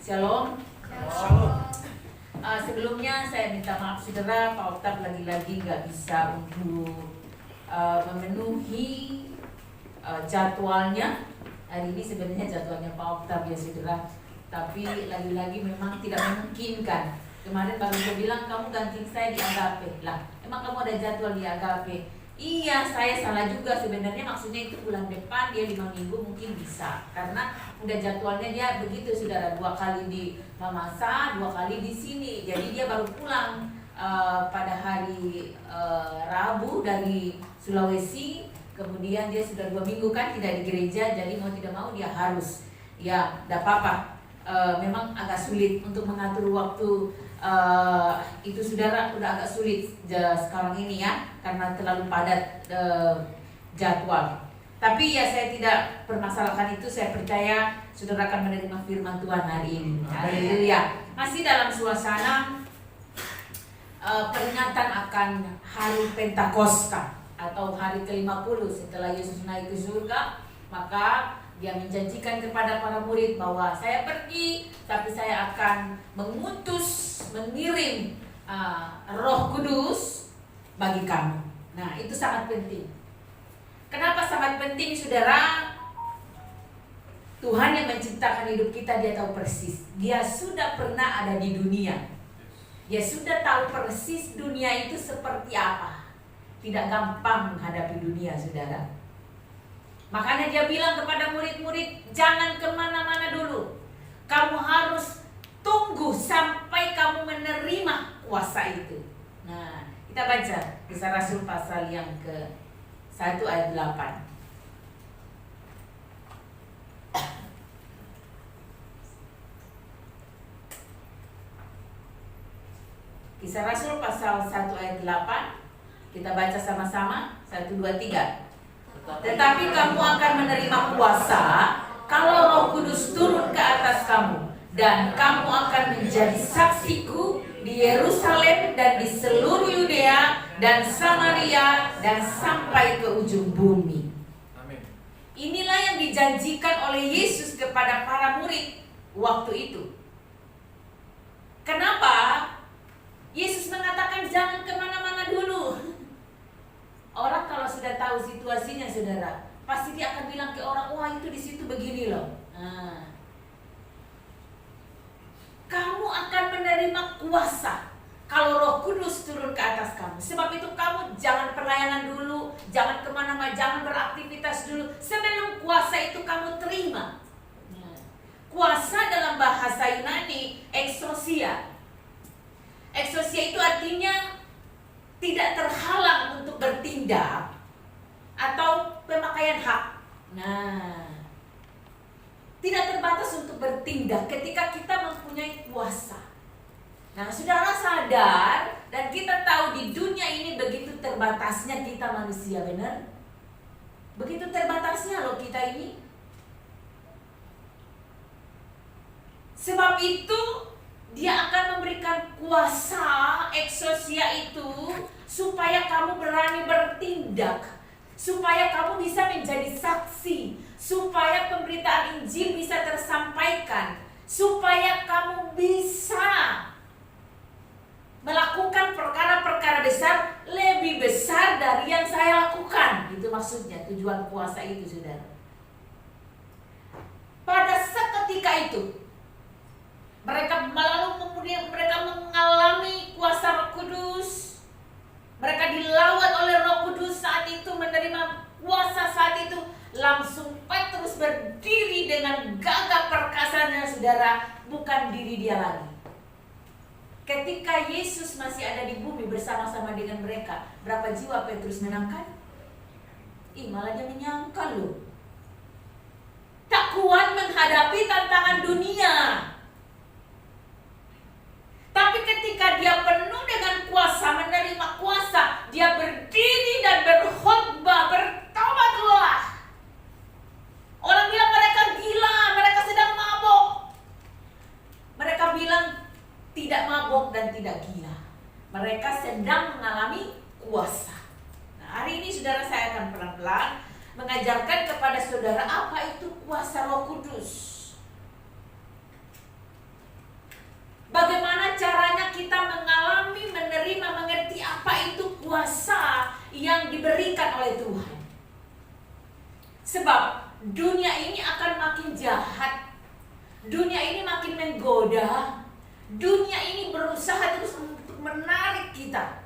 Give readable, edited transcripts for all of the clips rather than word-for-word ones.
Shalom. Shalom. Sebelumnya saya minta maaf saudara, Pak Oktap lagi-lagi nggak bisa untuk memenuhi jadwalnya. Hari ini sebenarnya jadwalnya Pak Oktap ya saudara, tapi lagi-lagi memang tidak memungkinkan. Kemarin baru dia bilang kamu ganti saya di Agape. Lah, emang kamu ada jadwal di Agape? Iya, saya salah juga sebenarnya, maksudnya itu bulan depan, dia 5 minggu mungkin bisa. Karena udah jadwalnya dia begitu saudara, 2 kali di Mamasa, 2 kali di sini. Jadi dia baru pulang pada hari Rabu dari Sulawesi. Kemudian dia sudah 2 minggu kan tidak di gereja, jadi mau tidak mau dia harus. Ya, tidak apa-apa. Memang agak sulit untuk mengatur waktu. Itu saudara udah agak sulit sekarang ini ya, karena terlalu padat jadwal. Tapi ya saya tidak permasalahkan itu, saya percaya saudara akan menerima firman Tuhan hari ini. Haleluya. Masih dalam suasana peringatan akan hari Pentakosta atau hari ke-50 setelah Yesus naik ke surga. Maka dia menjanjikan kepada para murid bahwa saya pergi, tapi saya akan mengirim Roh Kudus bagi kamu. Nah, itu sangat penting. Kenapa sangat penting, saudara? Tuhan yang menciptakan hidup kita, dia tahu persis. Dia sudah pernah ada di dunia. Dia sudah tahu persis dunia itu seperti apa. Tidak gampang menghadapi dunia, saudara. Makanya dia bilang kepada murid-murid, jangan kemana-mana dulu. Kamu harus tunggu sampai kamu menerima kuasa itu. Nah, kita baca Kisah Rasul pasal yang ke-1 ayat 8. Kisah Rasul pasal 1 ayat 8. Kita baca sama-sama. 1, 2, 3. Tetapi kamu akan menerima kuasa kalau Roh Kudus turun ke atas kamu, dan kamu akan menjadi saksiku di Yerusalem dan di seluruh Yudea dan Samaria dan sampai ke ujung bumi. Amin. Inilah yang dijanjikan oleh Yesus kepada para murid waktu itu. Kenapa Yesus mengatakan jangan kemana-mana dulu? Orang kalau sudah tahu situasinya, saudara, pasti dia akan bilang ke orang, wah itu di situ begini loh. Nah, kamu akan menerima kuasa kalau Roh Kudus turun ke atas kamu. Sebab itu kamu jangan pelayanan dulu, jangan kemana-mana, jangan beraktivitas dulu sebelum kuasa itu kamu terima. Nah, kuasa dalam bahasa Yunani exousia. Exousia itu artinya tidak terhalang untuk bertindak atau pemakaian hak. Nah, tidak terbatas untuk bertindak ketika kita mempunyai kuasa. Nah, saudara sadar dan kita tahu di dunia ini begitu terbatasnya kita manusia, benar? Begitu terbatasnya loh kita ini. Sebab itu dia akan memberikan kuasa exousia itu supaya kamu berani bertindak, supaya kamu bisa menjadi saksi, supaya pemberitaan Injil bisa tersampaikan, supaya kamu bisa melakukan perkara-perkara besar, lebih besar dari yang saya lakukan. Itu maksudnya, tujuan kuasa itu, saudara. Pada seketika itu mereka mengalami kuasa Roh Kudus. Mereka dilawat oleh Roh Kudus saat itu, menerima kuasa saat itu. Langsung Petrus berdiri dengan gagah perkasanya, saudara, bukan diri dia lagi. Ketika Yesus masih ada di bumi bersama-sama dengan mereka, berapa jiwa Petrus menangkan? Malah dia menyangkal loh. Tak kuat menghadapi tantangan dunia. Tapi ketika dia penuh dengan kuasa, menerima kuasa, dia berdiri dan berkhotbah, bertobatlah. Orang bilang mereka gila, mereka sedang mabok. Mereka bilang tidak mabok dan tidak gila. Mereka sedang mengalami kuasa. Nah, hari ini saudara, saya akan pelan-pelan mengajarkan kepada saudara apa itu kuasa Roh Kudus. dunia ini akan makin jahat. Dunia ini makin menggoda. Dunia ini berusaha terus untuk menarik kita.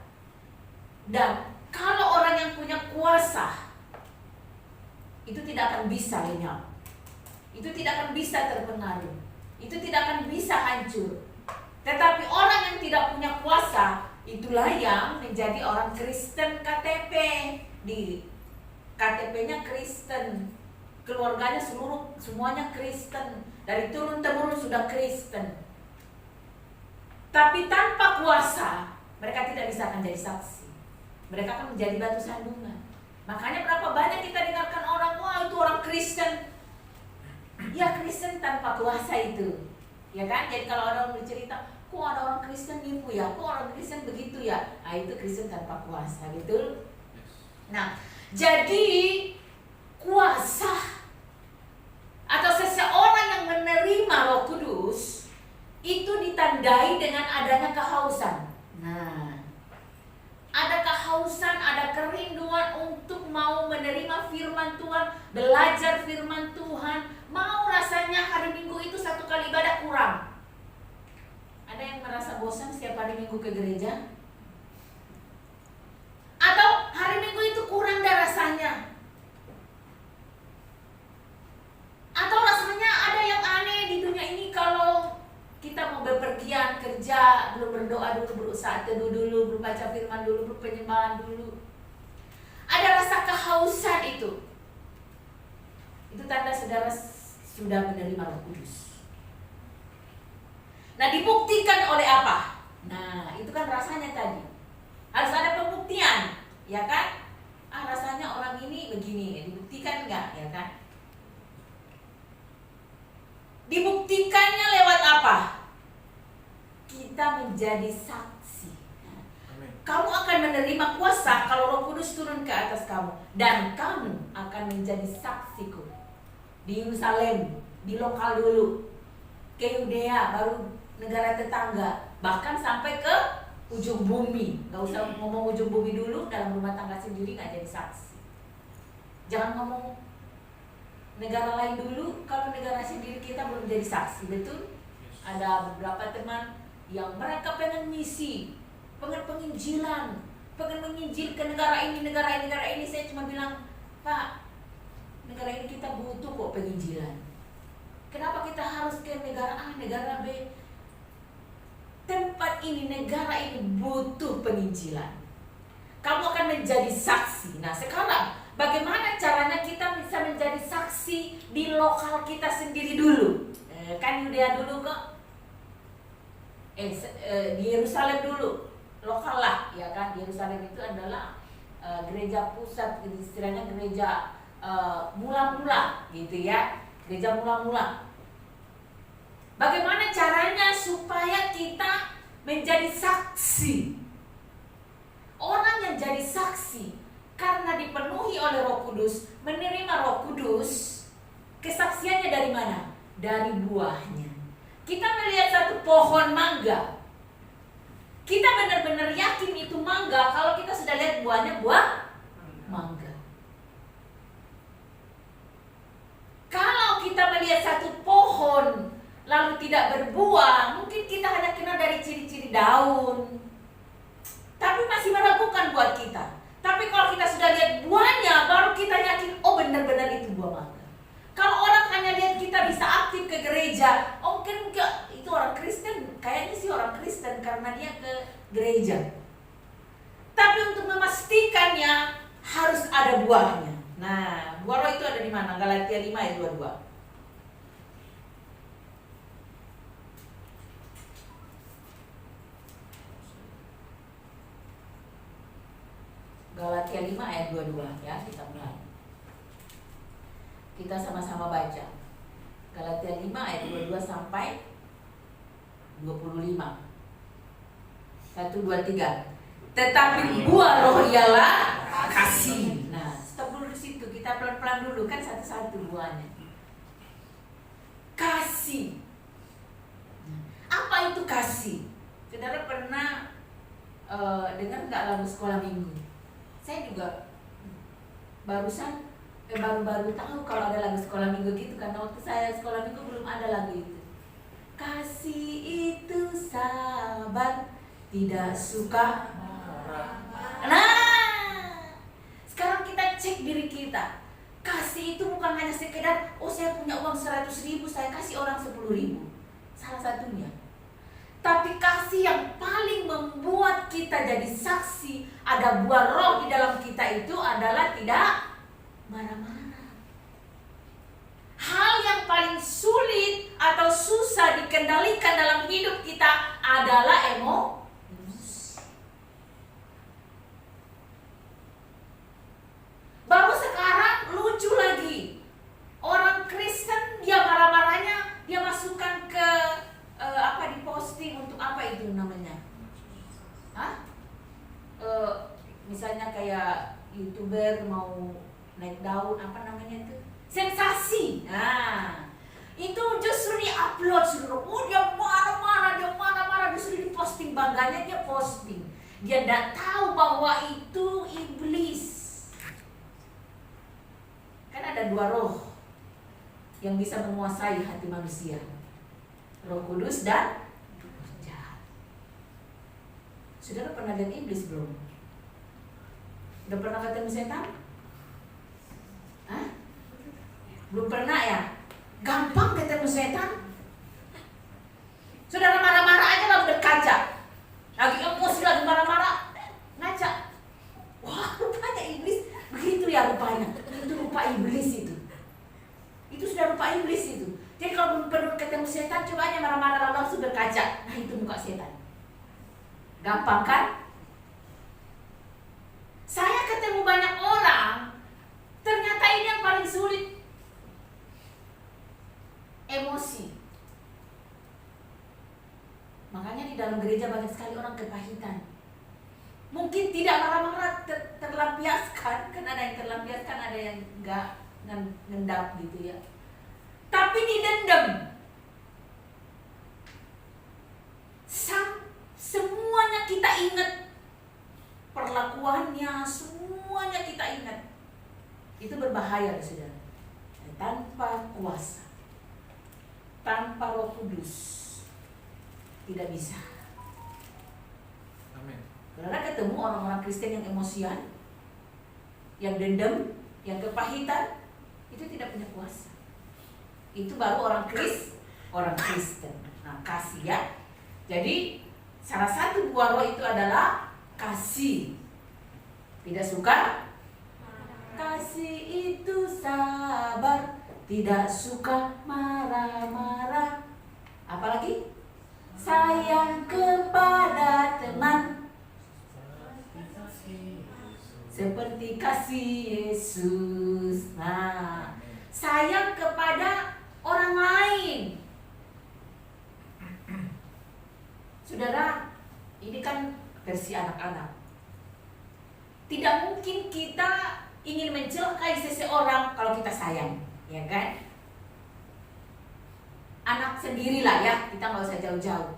Dan kalau orang yang punya kuasa, itu tidak akan bisa lenyap. Itu tidak akan bisa terpengaruh. Itu tidak akan bisa hancur. Tetapi orang yang tidak punya kuasa, itulah yang menjadi orang Kristen KTP. Di KTP-nya Kristen, keluarganya semuanya Kristen, dari turun temurun sudah Kristen. Tapi tanpa kuasa, mereka tidak bisa akan jadi saksi. Mereka akan menjadi batu sandungan. Makanya berapa banyak kita dengarkan orang, wah itu orang Kristen. Ya Kristen tanpa kuasa itu, ya kan? Jadi kalau orang bercerita, kok ada orang Kristen nipu ya, kok orang Kristen begitu ya, nah itu Kristen tanpa kuasa, betul? Nah, jadi kuasa atau seseorang yang menerima Roh Kudus itu ditandai dengan adanya kehausan. Nah, ada kehausan, ada kerinduan untuk mau menerima firman Tuhan, belajar firman Tuhan. Mau rasanya hari Minggu itu 1 kali ibadah kurang. Ada yang merasa bosan setiap hari Minggu ke gereja? Atau hari Minggu itu kurang dah rasanya? Atau rasanya ada yang aneh di dunia ini kalau kita mau bepergian kerja, belum berdoa dulu, berusaha teduh dulu, berbaca firman dulu, berpenyembahan dulu. Ada rasa kehausan itu. Itu tanda saudara sudah menerima Roh Kudus. Nah, dibuktikan oleh apa? Nah, itu kan rasanya tadi. Harus ada pembuktian, ya kan? Rasanya orang ini begini, dibuktikan enggak, ya kan? Dibuktikannya lewat apa? Kita menjadi saksi. Kamu akan menerima kuasa kalau Roh Kudus turun ke atas kamu. Dan kamu akan menjadi saksiku. Di Yerusalem, di lokal dulu, ke Yudea, baru negara tetangga, bahkan sampai ke ujung bumi. Gak usah ngomong ujung bumi dulu, dalam rumah tangga sendiri gak jadi saksi. Jangan ngomong negara lain dulu, kalau negara sendiri kita belum jadi saksi, betul? Ada beberapa teman yang mereka pengen misi, pengen penginjilan, pengen menginjil ke negara ini, negara ini. Saya cuma bilang, Pak, negara ini kita butuh kok penginjilan. Kenapa kita harus ke negara A, negara B? Tempat ini, negara ini butuh penginjilan. Kamu akan menjadi saksi. Nah sekarang, bagaimana caranya kita bisa menjadi saksi di lokal kita sendiri dulu? Kan Yudea dulu kok. Di Yerusalem dulu, lokal lah, ya kan? Di Yerusalem itu adalah gereja pusat, istilahnya gereja mula-mula, gitu ya, gereja mula-mula. Bagaimana caranya supaya kita menjadi saksi? Orang yang jadi saksi karena dipenuhi oleh Roh Kudus, menerima Roh Kudus, kesaksiannya dari mana? Dari buahnya. Kita melihat satu pohon mangga, kita benar-benar yakin itu mangga kalau kita sudah lihat buahnya, buah mangga. Kalau kita melihat satu pohon lalu tidak berbuah, mungkin kita hanya kenal dari ciri-ciri daun, tapi masih meragukan buat kita. Tapi kalau kita sudah lihat buahnya, baru kita yakin, oh benar-benar itu buah mangga. Kalau orang hanya lihat kita bisa aktif ke gereja, oh mungkin itu orang Kristen, kayaknya sih orang Kristen karena dia ke gereja. Tapi untuk memastikannya harus ada buahnya. Nah, buah roh itu ada di mana? Galatia 5 ayat 22. Galatia 5 ayat 22 ya, kita mulai. Kita sama-sama baca. Galatia 5 ayat 22 sampai 25. 1, 2, 3. Tetapi buah roh ialah kasih. Nah, stop dulu di situ. Kita pelan-pelan dulu, kan satu-satu buahnya. Kasih. Apa itu kasih? Saudara pernah dengar nggak lagu sekolah minggu? Saya juga barusan Baru-baru tahu kalau ada lagu sekolah minggu gitu, karena waktu saya sekolah minggu belum ada lagu itu. Kasih itu sabar, tidak suka marah. Nah, sekarang kita cek diri kita. Kasih itu bukan hanya sekedar, oh saya punya uang 100.000, saya kasih orang 10.000. Salah satunya. Tapi kasih yang paling membuat kita jadi saksi, ada buah roh di dalam kita itu adalah tidak marah-marah. Hal yang paling sulit atau susah dikendalikan dalam hidup kita adalah emosi. Baru sekarang lucu lagi, orang Kristen dia marah-marahnya dia masukkan ke di posting untuk apa itu namanya? Misalnya kayak YouTuber mau naik daun, apa namanya itu? Sensasi. Nah, itu justru di-upload seluruh. Oh, dia marah-marah, justru di-posting, bangganya dia posting. Dia tidak tahu bahwa itu iblis. Kan ada dua roh yang bisa menguasai hati manusia. Roh Kudus dan jahat. Saudara pernah lihat iblis belum? Udah pernah ketemu setan? Hah? Belum pernah ya? Gampang ketemu setan. Saudara marah-marah aja lalu berkaca. Lagi emosi, lagi marah-marah, ngaca. Wah, rupanya iblis. Begitu ya rupanya. Itu rupa iblis itu. Itu sudah rupa iblis itu. Jadi kalau belum ketemu setan, coba aja marah-marah langsung berkaca. Nah, itu muka setan. Gampang kan? Saya ketemu banyak orang, ternyata ini yang paling sulit. Emosi. Makanya di dalam gereja banyak sekali orang kepahitan. Mungkin tidak marah-marah terlampiaskan, kan ada yang terlampiaskan, ada yang enggak ngendap gitu ya. Tapi didendam. Semuanya kita ingat. Perlakuannya, semuanya kita ingat. Itu berbahaya, saudara. Tanpa kuasa, tanpa Roh Kudus, tidak bisa. Amin. Saudara ketemu orang-orang Kristen yang emosian, yang dendam, yang kepahitan, itu tidak punya kuasa. Itu baru orang Kristen. Nah, kasih ya. Jadi salah satu buah roh itu adalah kasih. Tidak suka? Kasih itu sabar, tidak suka marah-marah. Apalagi? Sayang kepada teman, seperti kasih Yesus. Nah, sayang kepada orang lain. Saudara, ini kan versi anak-anak. Tidak mungkin kita ingin mencelakai seseorang kalau kita sayang, ya kan? Anak sendirilah ya, kita nggak usah jauh-jauh.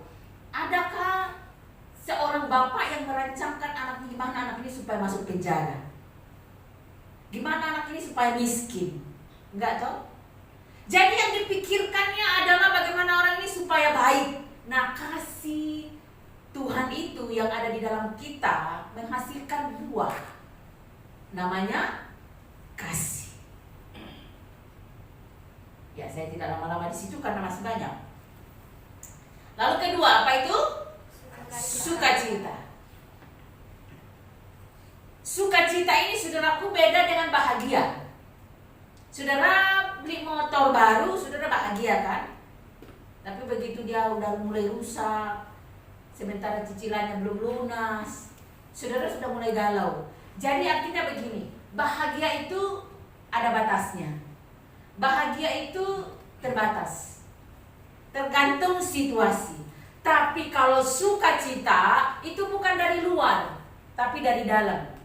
Adakah seorang bapak yang merancangkan anaknya gimana anak ini supaya masuk penjara? Gimana anak ini supaya miskin? Enggak toh? Jadi yang dipikirkannya adalah bagaimana orang ini supaya baik. Nah, kasih Tuhan itu yang ada di dalam kita menghasilkan buah. Namanya kasih. Ya, saya tidak lama-lama di situ karena masih banyak. Lalu kedua, apa itu? Sukacita. Sukacita ini, saudaraku, beda dengan bahagia. Saudara beli motor baru, saudara bahagia kan? Tapi begitu dia udah mulai rusak, sementara cicilannya belum lunas, saudara sudah mulai galau. Jadi artinya begini, bahagia itu ada batasnya. Bahagia itu terbatas, tergantung situasi. Tapi kalau sukacita itu bukan dari luar, tapi dari dalam.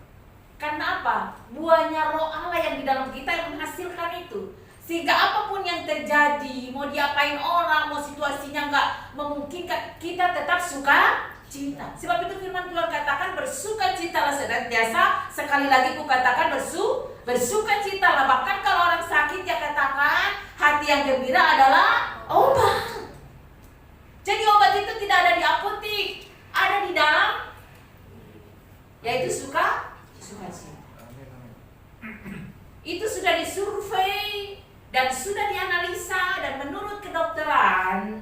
Karena apa? Buahnya roh Allah yang di dalam kita yang menghasilkan itu. Sehingga apapun yang terjadi, mau diapain orang, mau situasinya nggak memungkinkan, kita tetap suka cita. Sebab itu firman Tuhan katakan bersukacitalah senantiasa. Sekali lagi ku katakan Bersukacitalah. Bahkan kalau orang sakit dia katakan hati yang gembira adalah obat. Jadi obat itu tidak ada di apotik, ada di dalam, yaitu sukacita. Itu sudah disurvei dan sudah dianalisa, dan menurut kedokteran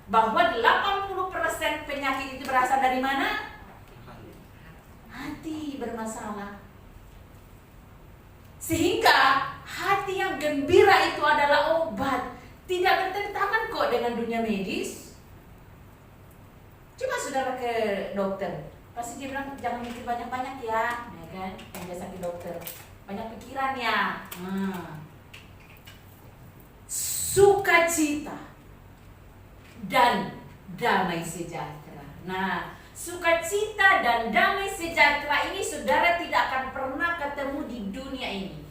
bahwa 80% penyakit itu berasal dari mana? Hati bermasalah. Sehingga hati yang gembira itu adalah obat. Tidak bertentangan kok dengan dunia medis. Coba saudara ke dokter, pasti dia bilang jangan mikir banyak-banyak ya kan? Yang biasa ke dokter, banyak pikiran ya. Sukacita dan damai sejahtera. Nah, sukacita dan damai sejahtera ini saudara tidak akan pernah ketemu di dunia ini.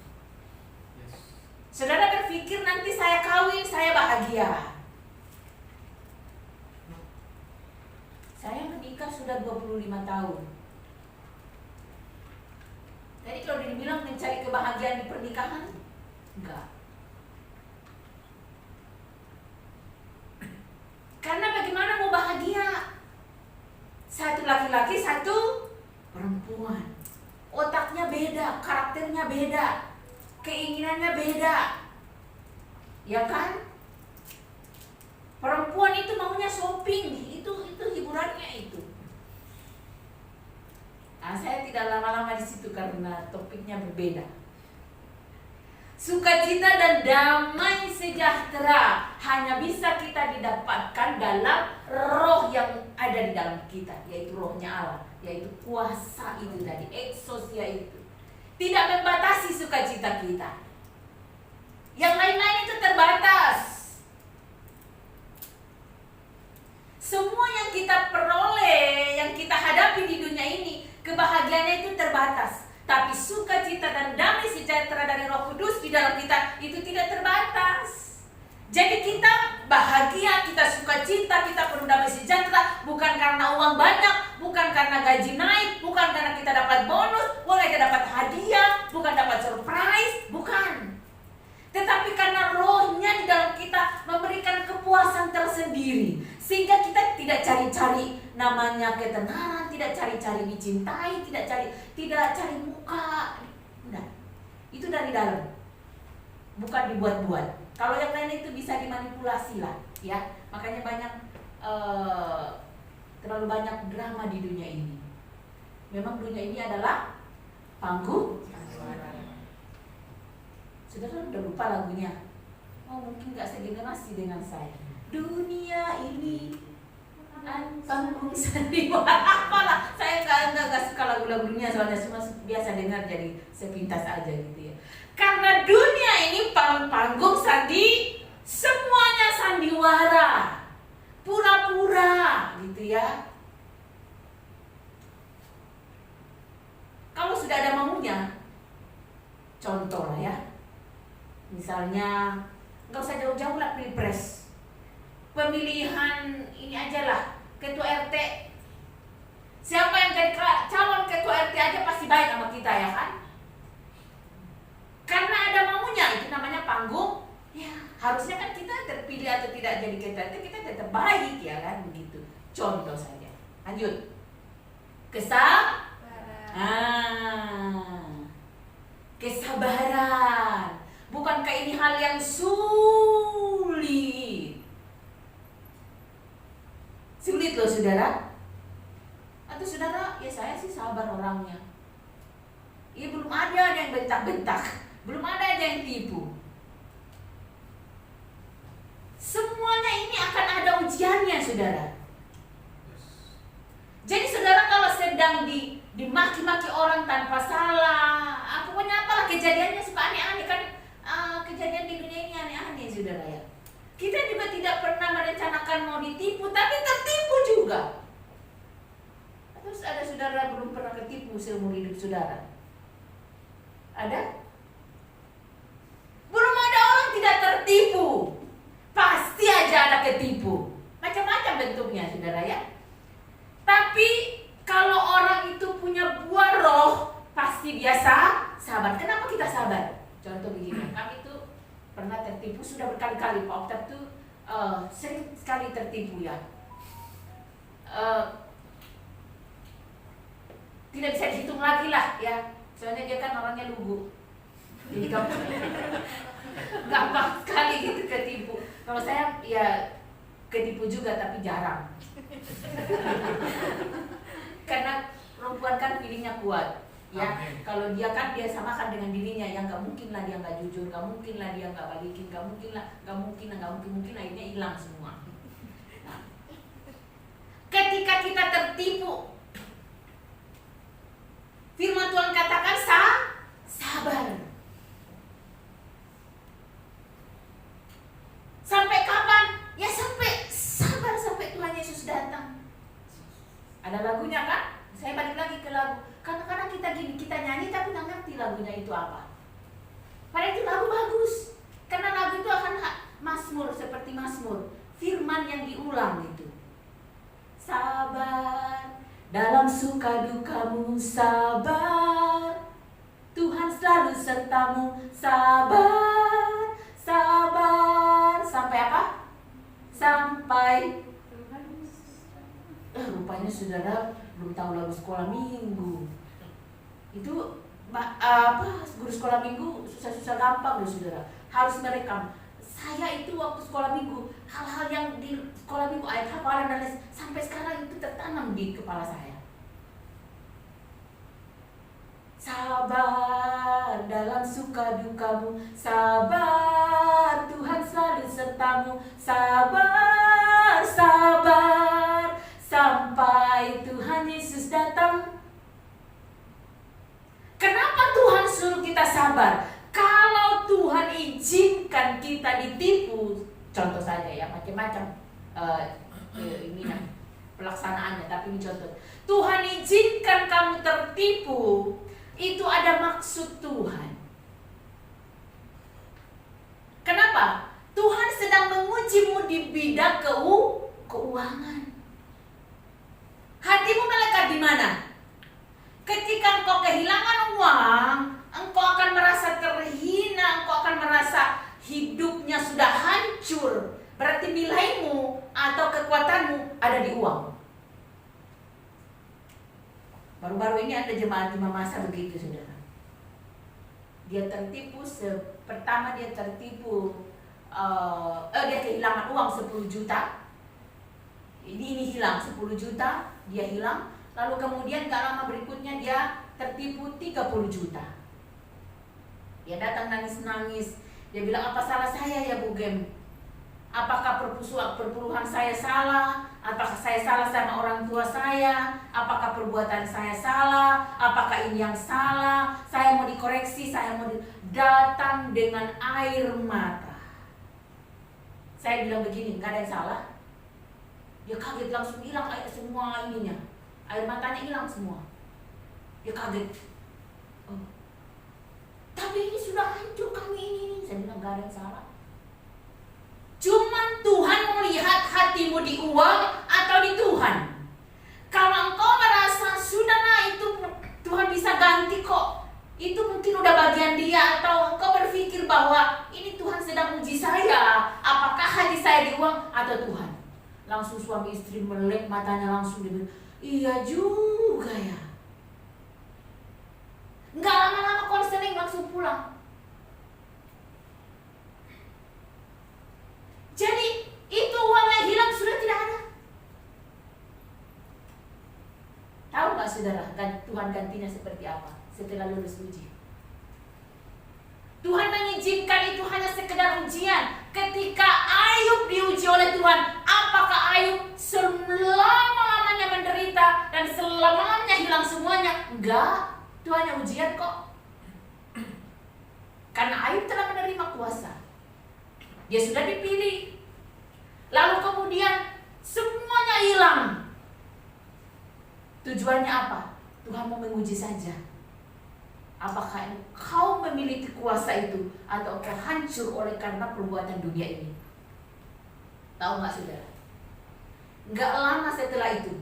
Saudara berpikir nanti saya kawin, saya bahagia. Saya menikah sudah 25 tahun. Jadi kalau dibilang mencari kebahagiaan di pernikahan, enggak. Karena bagaimana mau bahagia? Satu laki-laki, satu perempuan. Otaknya beda, karakternya beda, keinginannya beda. Ya kan? Perempuan itu maunya shopping, itu hiburannya itu. Nah, saya tidak lama-lama di situ karena topiknya berbeda. Sukacita dan damai sejahtera hanya bisa kita didapatkan dalam roh yang ada di dalam kita, yaitu rohnya Allah, yaitu kuasa itu tadi, exousia itu. Tidak membatasi sukacita kita. Yang lain-lain itu terbatas. Semua yang kita peroleh, yang kita hadapi di dunia ini, kebahagiaannya itu terbatas. Tapi sukacita dan damai sejahtera dari Roh Kudus di dalam kita itu tidak terbatas. Jadi kita bahagia, kita sukacita, kita penuh damai sejahtera bukan karena uang banyak, bukan karena gaji naik, bukan karena kita dapat bonus, bukan kita dapat hadiah, bukan dapat surprise, bukan. Tetapi karena rohnya di dalam kita memberikan kepuasan tersendiri, sehingga kita tidak cari-cari namanya ketenaran, tidak cari-cari dicintai, tidak cari muka. Enggak. Itu dari dalam. Bukan dibuat-buat. Kalau yang lain itu bisa dimanipulasi lah, ya. Makanya terlalu banyak drama di dunia ini. Memang dunia ini adalah panggung. Saudara udah lupa lagunya. Oh, mungkin gak segenerasi dengan saya. Dunia ini panggung sandiwara. Apalah, saya gak suka lagu-lagu dunia, soalnya cuma biasa dengar jadi sepintas aja gitu ya. Karena dunia ini panggung semuanya sandiwara, pura-pura gitu ya. Kalau sudah ada maunya, contoh lah ya. Misalnya, nggak usah jauh-jauh lah pilpres, pemilihan ini aja lah, ketua RT. Siapa yang jadi calon ketua RT aja pasti baik sama kita ya kan? Karena ada maunya, itu namanya panggung. Ya, harusnya kan kita terpilih atau tidak jadi ketua RT, kita tetap baik ya kan, begitu. Contoh saja. Lanjut. Kesabaran. Bukankah ini hal yang sulit? Sulit loh saudara. Atau saudara, ya saya sih sabar orangnya. Ya belum ada yang bentak-bentak, belum ada yang tipu. Semuanya ini akan ada ujiannya saudara. Jadi saudara kalau sedang dimaki-maki orang tanpa salah, pokoknya apalah kejadiannya suka aneh-aneh kan. Kejadian di dunia ini aneh-aneh saudara ya. Kita juga tidak pernah merencanakan mau ditipu, tapi tertipu juga. Terus ada saudara belum pernah ketipu seumur hidup saudara? Ada? Belum ada orang tidak tertipu. Pasti aja ada ketipu. Macam-macam bentuknya saudara ya. Tapi kalau orang itu punya buah roh, pasti biasa sabar. Kenapa kita sabar? Contoh begini, kami tuh pernah tertipu sudah berkali-kali. Pak Oktav tuh sering sekali tertipu ya. Tidak bisa dihitung lagi lah ya. Soalnya dia kan orangnya lugu. Jadi gampang sekali gitu ketipu. Kalau saya ya ketipu juga tapi jarang. Karena perempuan kan feelingnya kuat. Ya, kalau dia kan dia samakan dengan dirinya yang nggak mungkin lah dia nggak jujur, nggak mungkin lah dia nggak balikin, nggak mungkin akhirnya hilang semua. Nah, ketika kita tertipu, firman Tuhan katakan sabar. Sampai kapan? Ya sampai sabar sampai Tuhan Yesus datang. Ada lagunya kan? Saya balik lagi ke lagu. Kadang-kadang kita gini, kita nyanyi tapi nggak ngerti lagunya itu apa. Padahal itu lagu bagus. Karena lagu itu akan Mazmur, seperti Mazmur. Firman yang diulang itu. Sabar, dalam suka dukamu sabar. Tuhan selalu sertamu, sabar, sabar. Sampai apa? Sampai rupanya saudara belum tahu lagu sekolah minggu. Itu guru sekolah minggu susah-susah gampang loh saudara. Harus merekam. Saya itu waktu sekolah minggu, hal-hal yang di sekolah minggu, ayat hafalan dan lain, sampai sekarang itu tertanam di kepala saya. Sabar dalam suka dukamu, sabar, Tuhan selalu sertamu, sabar, sabar, sampai Tuhan Yesus datang. Kenapa Tuhan suruh kita sabar? Kalau Tuhan izinkan kita ditipu, contoh saja ya, macam-macam ininya pelaksanaannya, tapi ini contoh. Tuhan izinkan kamu tertipu, itu ada maksud Tuhan. Kenapa? Tuhan sedang mengujimu di bidang keuangan. Hatimu melekat di mana? Ketika engkau kehilangan uang, engkau akan merasa terhina, engkau akan merasa hidupnya sudah hancur. Berarti nilaimu atau kekuatanmu ada di uang. Baru-baru ini ada jemaat 5 masa begitu saudara. Dia tertipu, pertama dia tertipu, dia kehilangan uang 10 juta. Ini hilang 10 juta, dia hilang. Lalu kemudian gak lama berikutnya dia tertipu 30 juta. Dia datang nangis-nangis. Dia bilang, apa salah saya ya Bu Gem? Apakah perpuluhan saya salah? Apakah saya salah sama orang tua saya? Apakah perbuatan saya salah? Apakah ini yang salah? Saya mau dikoreksi, datang dengan air mata. Saya bilang begini, gak ada yang salah. Dia kaget, langsung hilang semua ininya. Air matanya hilang semua. Dia kaget. Oh. Tapi ini sudah hancur kami ini. Saya bilang gak ada yang salah. Cuman Tuhan melihat hatimu di uang atau di Tuhan. Kalau engkau merasa sudah itu Tuhan bisa ganti kok, itu mungkin udah bagian dia. Atau engkau berpikir bahwa ini Tuhan sedang uji saya, apakah hati saya di uang atau Tuhan. Langsung suami istri melek matanya, langsung dia bilang, iya juga ya. Nggak lama-lama konseling, langsung pulang. Jadi itu uang yang hilang sudah tidak ada. Tahu nggak saudara, Tuhan gantinya seperti apa setelah lulus uji? Tuhan mengizinkan itu hanya sekedar ujian. Ketika Ayub diuji oleh Tuhan, apakah Ayub selama-lamanya menderita dan selamanya hilang semuanya? Enggak, itu hanya ujian kok. Karena Ayub telah menerima kuasa. Dia sudah dipilih. Lalu kemudian semuanya hilang. Tujuannya apa? Tuhan mau menguji saja. Apakah engkau memiliki kuasa itu atau engkau hancur oleh karena perbuatan dunia ini? Tahu nggak saudara? Nggak lama setelah itu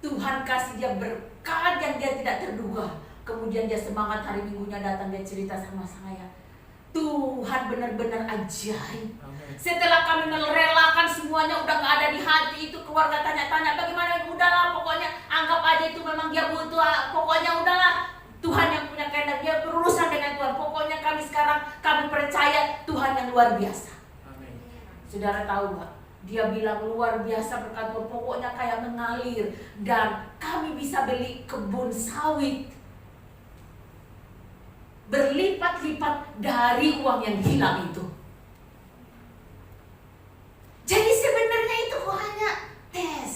Tuhan kasih dia berkat yang dia tidak terduga. Kemudian dia semangat, hari Minggunya datang, dia cerita sama saya. Tuhan benar-benar ajaib. Setelah kami merelakan semuanya, udah gak ada di hati itu, keluarga tanya-tanya bagaimana, udahlah pokoknya anggap aja itu memang dia butuh, pokoknya udahlah, Tuhan yang punya kehendak, dia berurusan dengan Tuhan. Pokoknya kami percaya Tuhan yang luar biasa. Amin. Saudara tahu gak? Dia bilang luar biasa berkat Tuhan, pokoknya kayak mengalir. Dan kami bisa beli kebun sawit berlipat-lipat dari uang yang hilang itu. Jadi sebenarnya itu hanya tes.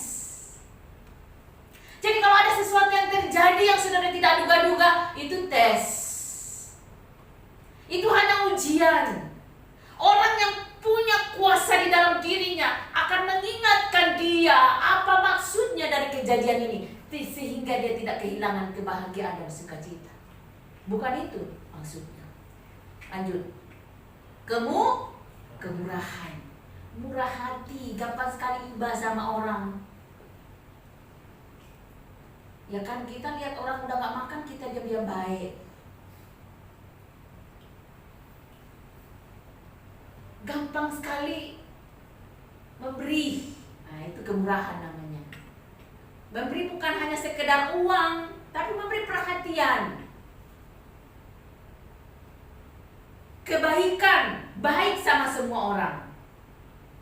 Jadi kalau ada sesuatu yang terjadi yang saudara tidak duga-duga, itu tes. Itu hanya ujian. Orang yang punya kuasa di dalam dirinya akan mengingatkan dia apa maksudnya dari kejadian ini, sehingga dia tidak kehilangan kebahagiaan dan sukacita. Bukan itu maksudnya. Lanjut. Kemurahan. Murah hati, gampang sekali iba sama orang. Ya kan, kita lihat orang udah gak makan, kita diam-diam baik. Gampang sekali memberi. Nah, itu kemurahan namanya. Memberi bukan hanya sekedar uang, tapi memberi perhatian, kebaikan, baik sama semua orang.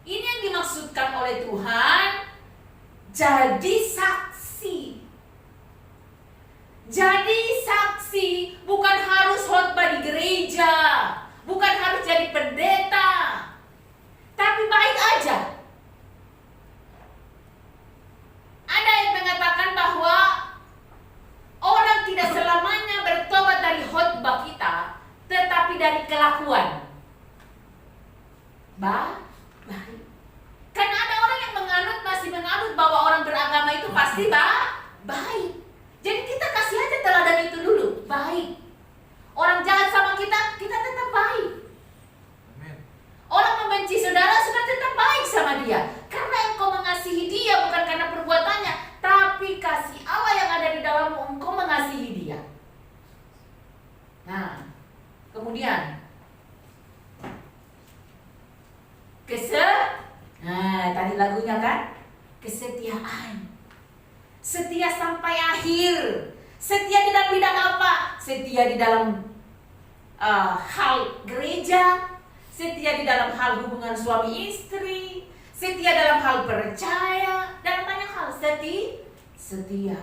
Ini yang dimaksudkan oleh Tuhan, jadi saksi. Jadi saksi bukan harus khotbah di gereja, bukan harus jadi pendeta, tapi baik aja. Ada yang mengatakan bahwa orang tidak selamanya bertobat dari khotbah kita, tetapi dari kelakuan. Baik. Karena ada orang yang masih menganut bahwa orang beragama itu pasti baik. Jadi kita kasih aja teladan itu dulu, baik. Orang jahat sama kita tetap baik. Amen. Orang membenci saudara tetap baik sama dia. Karena engkau mengasihi dia bukan karena perbuatannya, tapi kasih Allah yang ada di dalammu, engkau mengasihi dia. Nah, kemudian tadi lagunya kan, kesetiaan. Setia sampai akhir. Setia di dalam bidang apa? Setia di dalam hal gereja, setia di dalam hal hubungan suami istri, setia dalam hal percaya, dalam banyak hal setia.